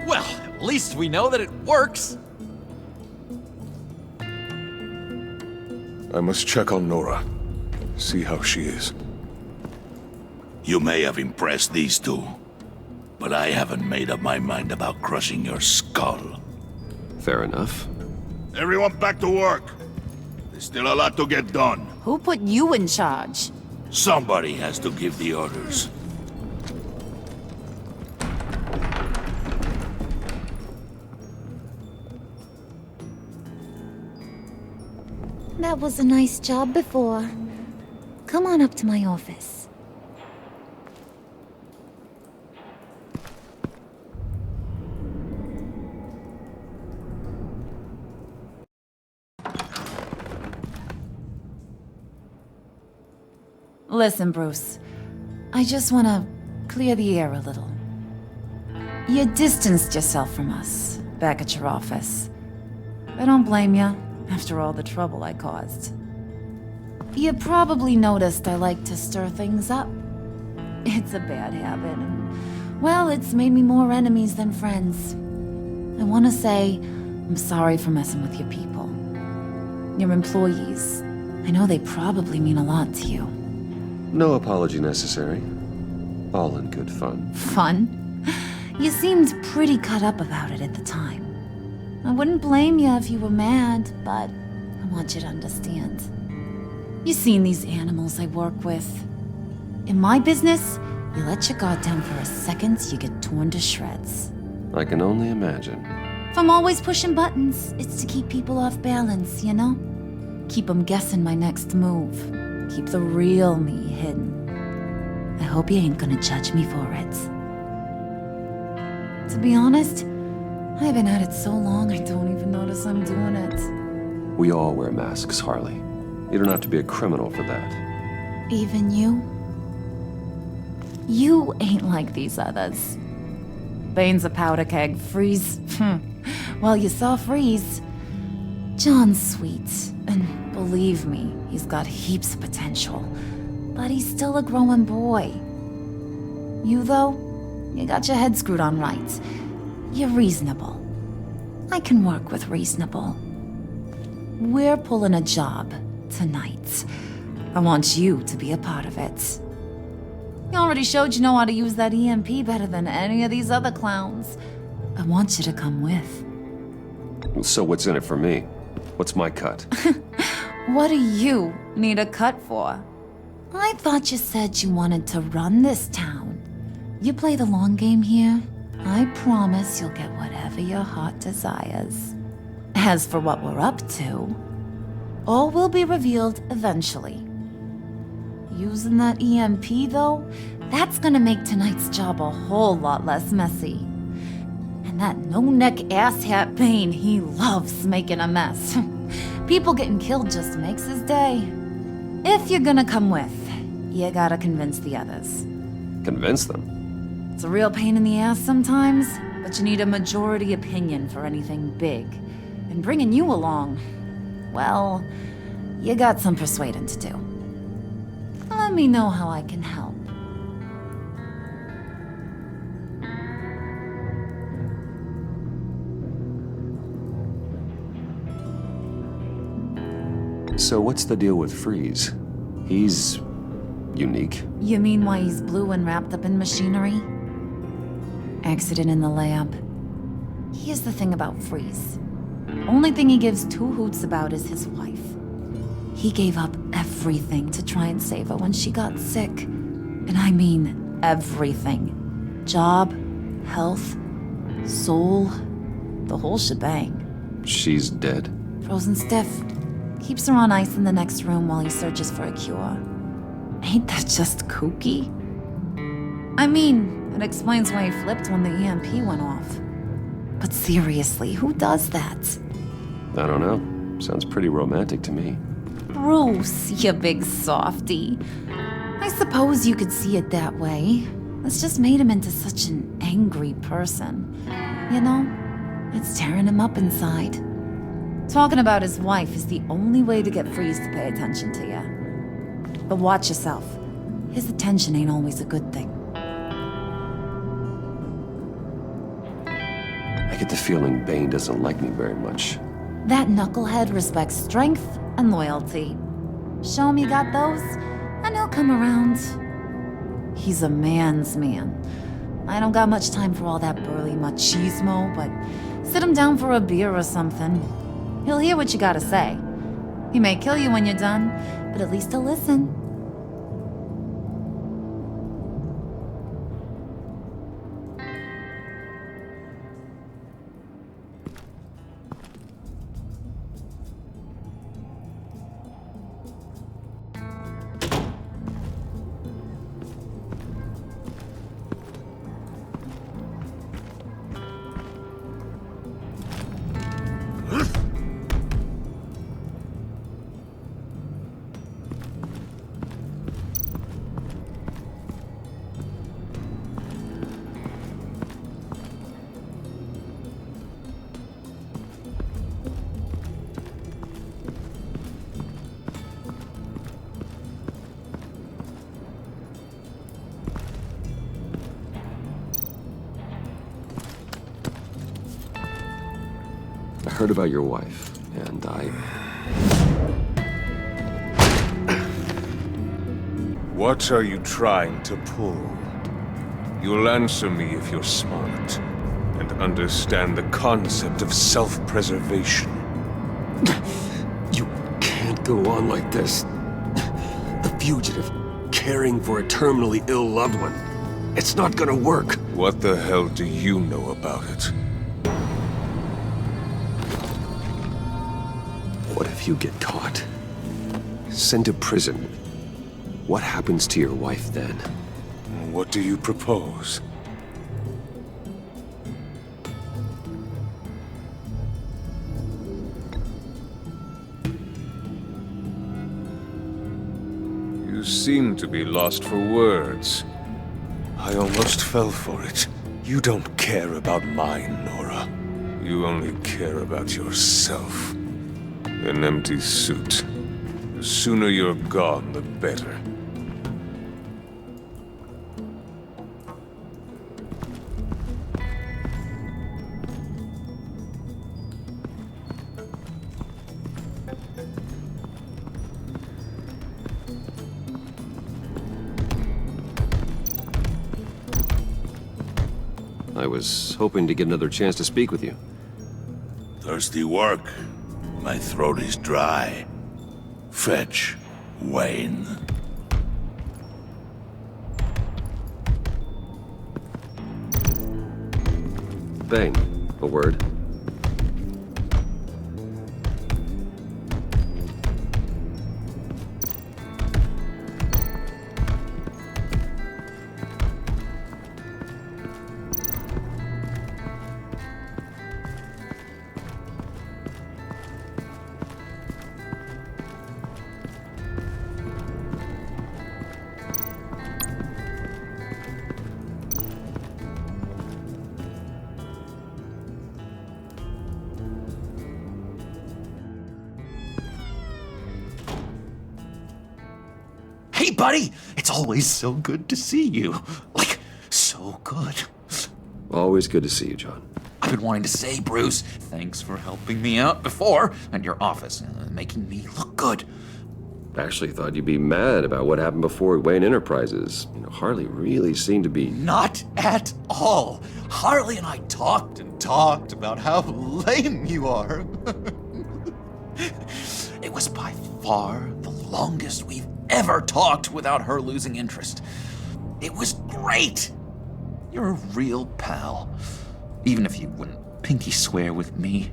Speaker 13: Well, at least we know that it works.
Speaker 3: I must check on Nora. See how she is.
Speaker 10: You may have impressed these two, but I haven't made up my mind about crushing your skull.
Speaker 1: Fair enough.
Speaker 10: Everyone back to work. There's still a lot to get done.
Speaker 5: Who put you in charge?
Speaker 10: Somebody has to give the orders.
Speaker 15: That was a nice job before. Come on up to my office.
Speaker 5: Listen, Bruce. I just want to clear the air a little. You distanced yourself from us back at your office. I don't blame you, after all the trouble I caused. You probably noticed I like to stir things up. It's a bad habit, and, well, it's made me more enemies than friends. I want to say I'm sorry for messing with your people. Your employees. I know they probably mean a lot to you.
Speaker 1: No apology necessary. All in good fun.
Speaker 5: Fun? You seemed pretty cut up about it at the time. I wouldn't blame you if you were mad, but I want you to understand. You've seen these animals I work with. In my business, you let your guard down for a second, you get torn to shreds.
Speaker 1: I can only imagine.
Speaker 5: If I'm always pushing buttons, it's to keep people off balance, you know? Keep them guessing my next move. Keep the real me hidden. I hope you ain't gonna judge me for it. To be honest, I've been at it so long I don't even notice I'm doing it.
Speaker 1: We all wear masks, Harley. You don't have to be a criminal for that.
Speaker 5: Even you? You ain't like these others. Bane's a powder keg. Freeze. Well, you saw Freeze. John's sweet, and believe me, he's got heaps of potential. But he's still a growing boy. You, though, you got your head screwed on right. You're reasonable. I can work with reasonable. We're pulling a job tonight. I want you to be a part of it. You already showed you know how to use that EMP better than any of these other clowns. I want you to come with.
Speaker 1: So what's in it for me? What's my cut?
Speaker 5: What do you need a cut for? I thought you said you wanted to run this town. You play the long game here, I promise you'll get whatever your heart desires. As for what we're up to, all will be revealed eventually. Using that EMP, though, that's gonna make tonight's job a whole lot less messy. And that no-neck asshat Bane, he loves making a mess. People getting killed just makes his day. If you're gonna come with, you gotta convince the others.
Speaker 1: Convince them?
Speaker 5: It's a real pain in the ass sometimes, but you need a majority opinion for anything big. And bringing you along, well, you got some persuading to do. Let me know how I can help.
Speaker 1: So what's the deal with Freeze? He's unique.
Speaker 5: You mean why he's blue and wrapped up in machinery? Accident in the lab. Here's the thing about Freeze. Only thing he gives two hoots about is his wife. He gave up everything to try and save her when she got sick. And I mean everything. Job, health, soul, the whole shebang.
Speaker 1: She's dead?
Speaker 5: Frozen stiff. Keeps her on ice in the next room while he searches for a cure. Ain't that just kooky? I mean, it explains why he flipped when the EMP went off. But seriously, who does that?
Speaker 1: I don't know. Sounds pretty romantic to me.
Speaker 5: Bruce, you big softy. I suppose you could see it that way. It's just made him into such an angry person. You know, it's tearing him up inside. Talking about his wife is the only way to get Freeze to pay attention to you. But watch yourself. His attention ain't always a good thing.
Speaker 1: I get the feeling Bane doesn't like me very much.
Speaker 5: That knucklehead respects strength and loyalty. Show him you got those, and he'll come around. He's a man's man. I don't got much time for all that burly machismo, but sit him down for a beer or something. He'll hear what you gotta say. He may kill you when you're done, but at least he'll listen.
Speaker 1: I heard about your wife, and I...
Speaker 19: What are you trying to pull? You'll answer me if you're smart, and understand the concept of self-preservation.
Speaker 1: You can't go on like this. A fugitive, caring for a terminally ill loved one. It's not gonna work.
Speaker 19: What the hell do you know about it?
Speaker 1: What if you get caught? Sent to prison. What happens to your wife then?
Speaker 19: What do you propose? You seem to be lost for words. I almost fell for it. You don't care about mine, Nora. You only care about yourself. An empty suit. The sooner you're gone, the better.
Speaker 1: I was hoping to get another chance to speak with you.
Speaker 10: Thirsty work? My throat is dry. Fetch, Wayne.
Speaker 1: Bane, a word.
Speaker 13: Hey, buddy! It's always so good to see you. Like, so good.
Speaker 1: Always good to see you, John.
Speaker 13: I've been wanting to say, Bruce, thanks for helping me out before at your office, making me look good.
Speaker 1: Actually thought you'd be mad about what happened before Wayne Enterprises. You know, Harley really seemed to be...
Speaker 13: Not at all. Harley and I talked and talked about how lame you are. It was by far the longest we've ever talked without her losing interest. It was great. You're a real pal, even if you wouldn't pinky swear with me.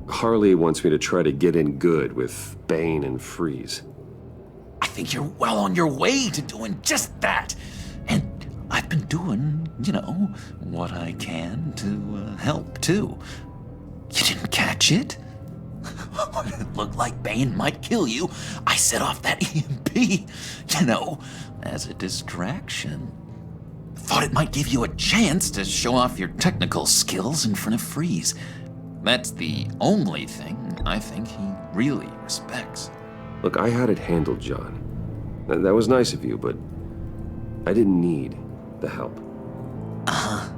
Speaker 1: Harley wants me to try to get in good with Bane and Freeze.
Speaker 13: I think you're well on your way to doing just that. And I've been doing, you know, what I can to help, too. You didn't catch it? When it looked like Bane might kill you, I set off that EMP, you know, as a distraction. Thought it might give you a chance to show off your technical skills in front of Freeze. That's the only thing I think he really respects.
Speaker 1: Look, I had it handled, John. That was nice of you, but I didn't need the help.
Speaker 13: Uh-huh.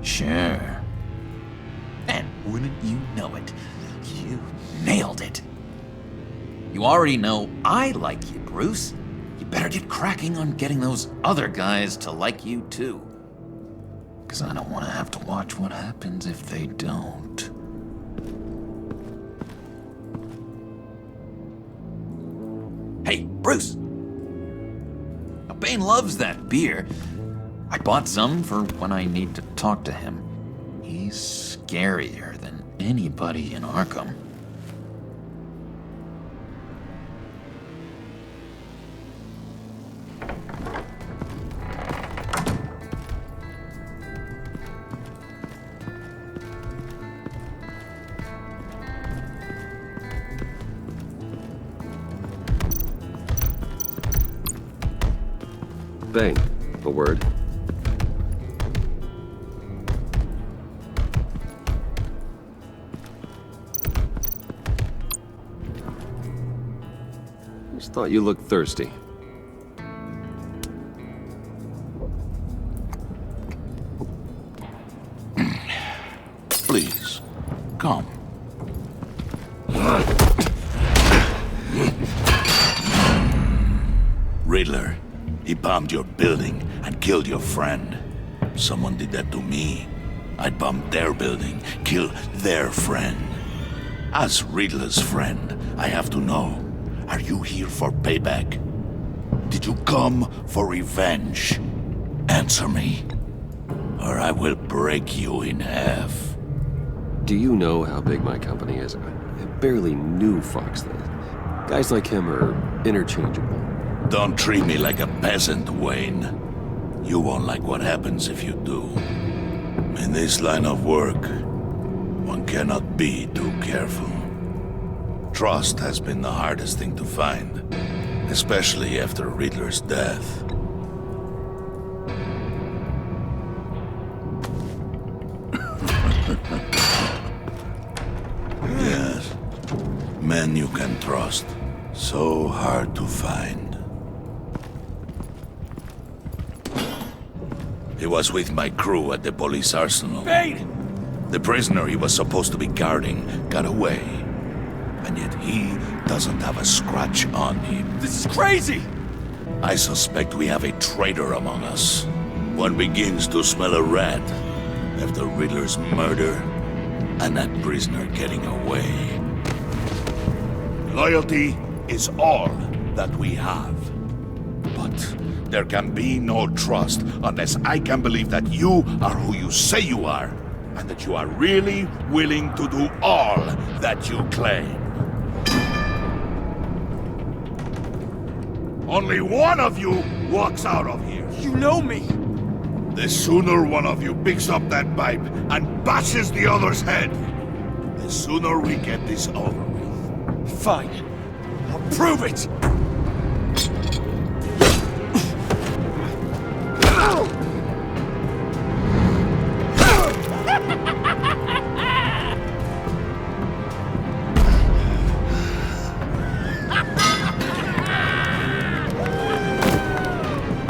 Speaker 13: Sure. And wouldn't you know it, you nailed it. You already know I like you, Bruce. You better get cracking on getting those other guys to like you, too. Because I don't want to have to watch what happens if they don't. Hey, Bruce! Now, Bane loves that beer. I bought some for when I need to talk to him. He's scarier than anybody in Arkham.
Speaker 1: Bane, a word. Just thought you looked thirsty.
Speaker 10: Please, come. Riddler, he bombed your building and killed your friend. Someone did that to me. I'd bomb their building, kill their friend. As Riddler's friend, I have to know, are you here for payback? Did you come for revenge? Answer me, or I will break you in half.
Speaker 1: Do you know how big my company is? I barely knew Fox then. Guys like him are interchangeable.
Speaker 10: Don't treat me like a peasant, Wayne. You won't like what happens if you do. In this line of work, one cannot be too careful. Trust has been the hardest thing to find, especially after Riddler's death. Yes, men you can trust. So hard to find. He was with my crew at the police arsenal.
Speaker 6: Bane!
Speaker 10: The prisoner he was supposed to be guarding got away. And yet he doesn't have a scratch on him.
Speaker 6: This is crazy!
Speaker 10: I suspect we have a traitor among us. One begins to smell a rat after Riddler's murder and that prisoner getting away. Loyalty is all that we have. But there can be no trust unless I can believe that you are who you say you are, and that you are really willing to do all that you claim. Only one of you walks out of here.
Speaker 6: You know me!
Speaker 10: The sooner one of you picks up that pipe and bashes the other's head, the sooner we get this over with.
Speaker 6: Fine. I'll prove it!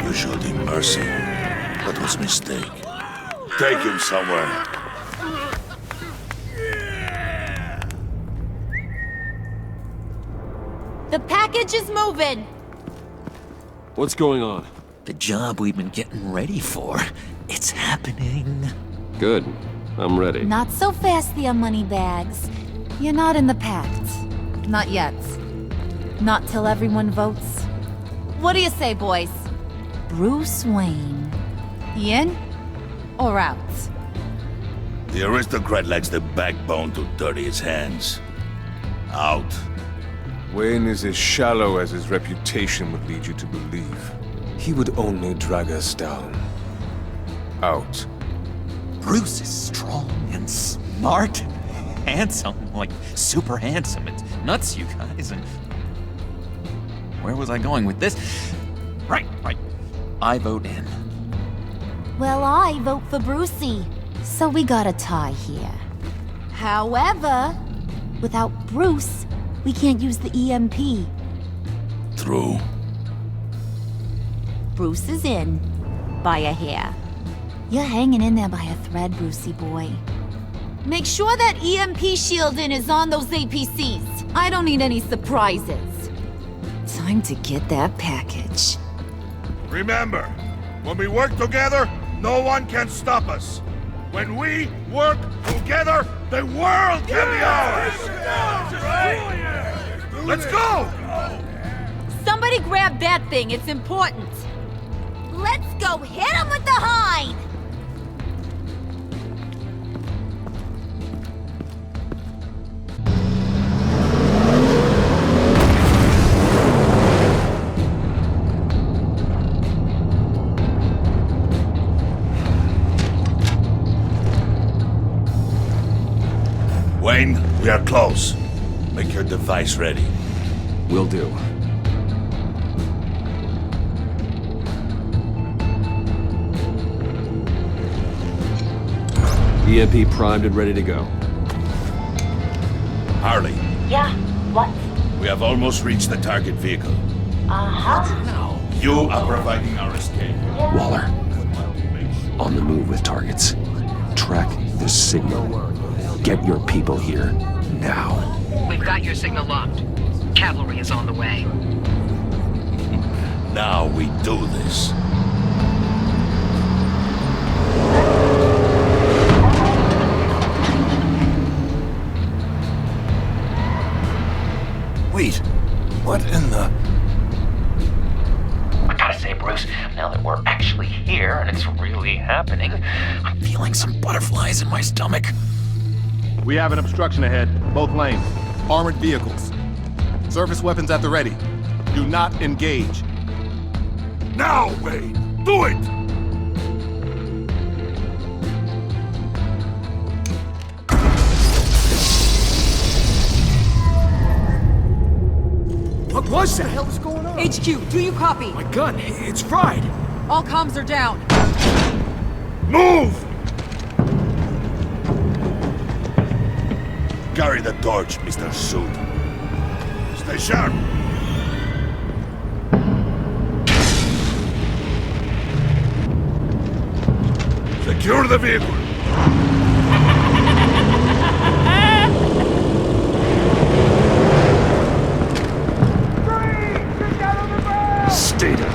Speaker 10: You showed him mercy. That was a mistake. Take him somewhere.
Speaker 15: The
Speaker 20: package is moving!
Speaker 1: What's going on?
Speaker 13: The job we've been getting ready for. It's happening.
Speaker 1: Good. I'm ready.
Speaker 15: Not so fast there, Moneybags. You're not in the pact. Not yet. Not till everyone votes. What do you say, boys? Bruce Wayne. In or out?
Speaker 10: The aristocrat lacks the backbone to dirty his hands. Out.
Speaker 19: Wayne is as shallow as his reputation would lead you to believe. He would only drag us down. Out.
Speaker 13: Bruce is strong and smart and handsome, like super handsome. It's nuts, you guys. And where was I going with this? Right. I vote in.
Speaker 15: Well, I vote for Brucey. So we got a tie here. However, without Bruce, we can't use the EMP.
Speaker 10: True.
Speaker 15: Bruce is in. By a hair. You're hanging in there by a thread, Brucey boy. Make sure that EMP shielding is on those APCs. I don't need any surprises. Time to get that package.
Speaker 10: Remember, when we work together, no one can stop us. When we work together, the world can be ours! Let's go!
Speaker 20: Somebody grab that thing, it's important. Let's go hit him with the hide!
Speaker 10: Wayne, we are close. Make your device ready.
Speaker 1: Will do. EMP primed and ready to go.
Speaker 10: Harley,
Speaker 15: Yeah, what?
Speaker 10: we have almost reached the target vehicle.
Speaker 15: Uh-huh.
Speaker 10: You are providing our escape.
Speaker 1: Waller. On the move with targets. Track the signal. Get your people here, now.
Speaker 2: We've got your signal locked. Cavalry is on the way.
Speaker 10: Now we do this.
Speaker 3: Wait, what in the...
Speaker 13: I gotta say, Bruce, now that we're actually here and it's really happening, I'm feeling some butterflies in my stomach.
Speaker 21: We have an obstruction ahead, both lanes. Armored vehicles. Surface weapons at the ready. Do not engage.
Speaker 10: Now, Wayne! Do it!
Speaker 6: What was that?
Speaker 9: What the hell is going on?
Speaker 2: HQ, do you copy?
Speaker 6: My gun, it's fried.
Speaker 2: All comms are down.
Speaker 10: Move! Carry the torch, Mr. Suit. Stay sharp. Secure the vehicle.
Speaker 1: Stay down.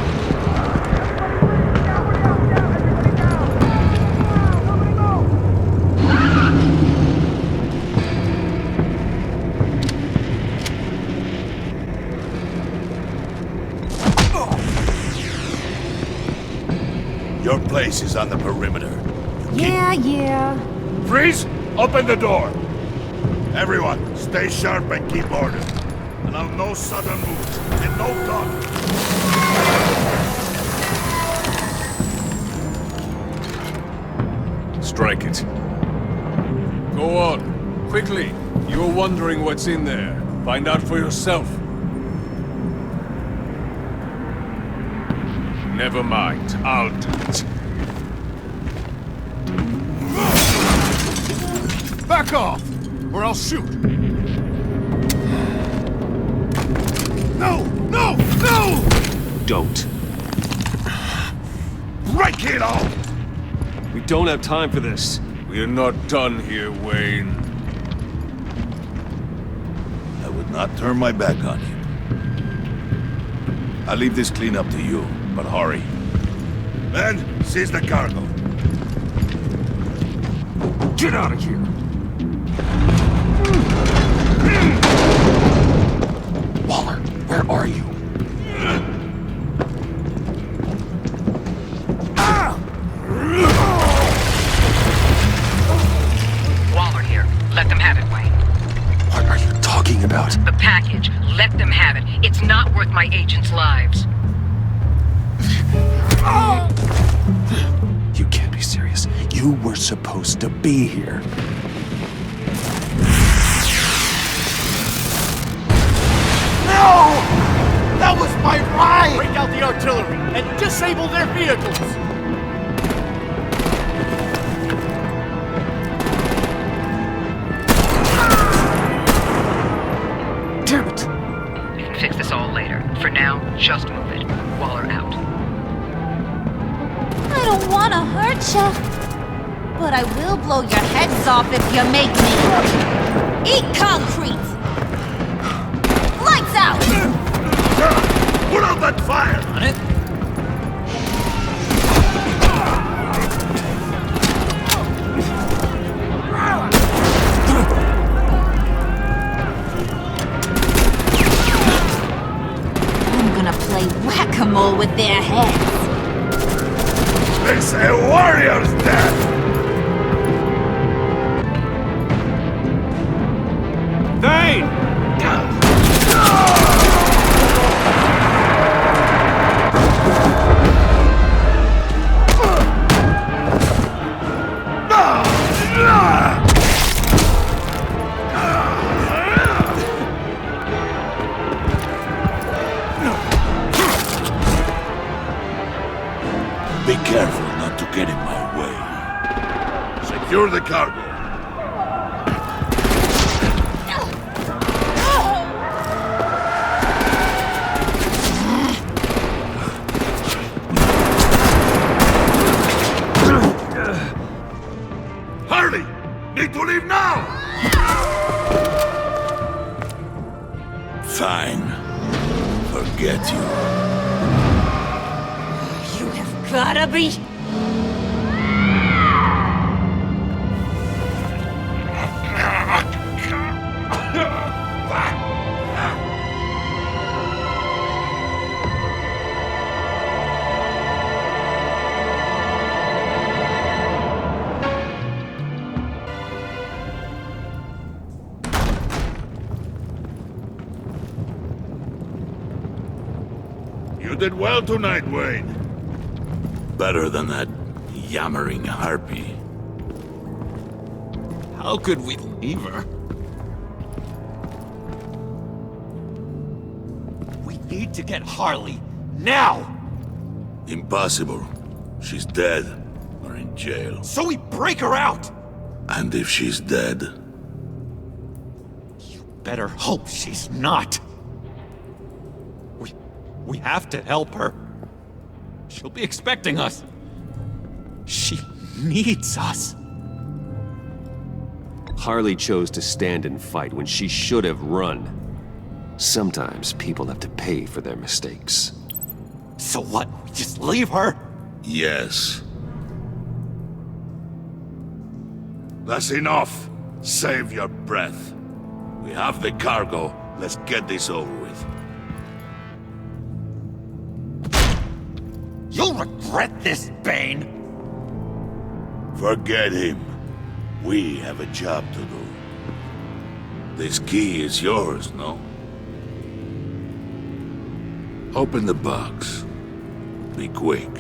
Speaker 10: Your place is on the perimeter.
Speaker 15: Yeah.
Speaker 10: Freeze! Open the door! Everyone, stay sharp and keep order. Allow no sudden moves and no talk.
Speaker 19: Strike it. Go on. Quickly. You're wondering what's in there. Find out for yourself. Never mind. I'll do it.
Speaker 21: Back off, or I'll shoot. No!
Speaker 1: Don't.
Speaker 10: Break it all!
Speaker 1: We don't have time for this.
Speaker 19: We're not done here, Wayne.
Speaker 10: I would not turn my back on you. I'll leave this cleanup to you, but hurry. Men, seize the cargo.
Speaker 1: Get out of here! Waller, where are you?
Speaker 2: Waller here. Let them have it, Wayne.
Speaker 1: What are you talking about?
Speaker 2: The package. Let them have it. It's not worth my agents' lives.
Speaker 1: You can't be serious. You were supposed to be here.
Speaker 9: No! That was my ride! Break out the artillery and disable their vehicles!
Speaker 2: Damn it! We can fix this all later. For now, just move it. Waller out.
Speaker 20: I don't want to hurt ya, but I will blow your heads off if you make me. Eat concrete! Lights out!
Speaker 10: Put out that fire!
Speaker 13: On it.
Speaker 20: I'm gonna play whack-a-mole with their heads.
Speaker 10: It's a warrior's death!
Speaker 6: Thane!
Speaker 10: Be careful not to get in my way. Secure the cargo. Hurry! Need to leave now! Fine. Forget you.
Speaker 20: You have gotta be...
Speaker 10: You did well tonight, Wayne. Better than that yammering harpy.
Speaker 13: How could we leave her?
Speaker 6: We need to get Harley, now!
Speaker 10: Impossible. She's dead or in jail.
Speaker 6: So we break her out!
Speaker 10: And if she's dead,
Speaker 6: Better hope she's not. We have to help her. She'll be expecting us. She needs us.
Speaker 1: Harley chose to stand and fight when she should have run. Sometimes people have to pay for their mistakes.
Speaker 6: So what? We just leave her?
Speaker 10: yes. That's enough. Save your breath. We have the cargo. Let's get this over with.
Speaker 6: You'll regret this, Bane!
Speaker 10: Forget him. We have a job to do. This key is yours, no? Open the box. Be quick.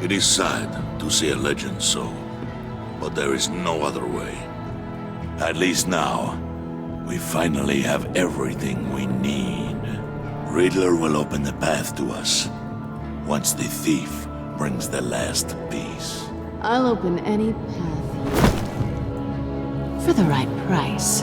Speaker 10: It is sad to see a legend so, but there is no other way. At least now, we finally have everything we need. Riddler will open the path to us, once the thief brings the last piece.
Speaker 7: I'll open any path here. For the right price.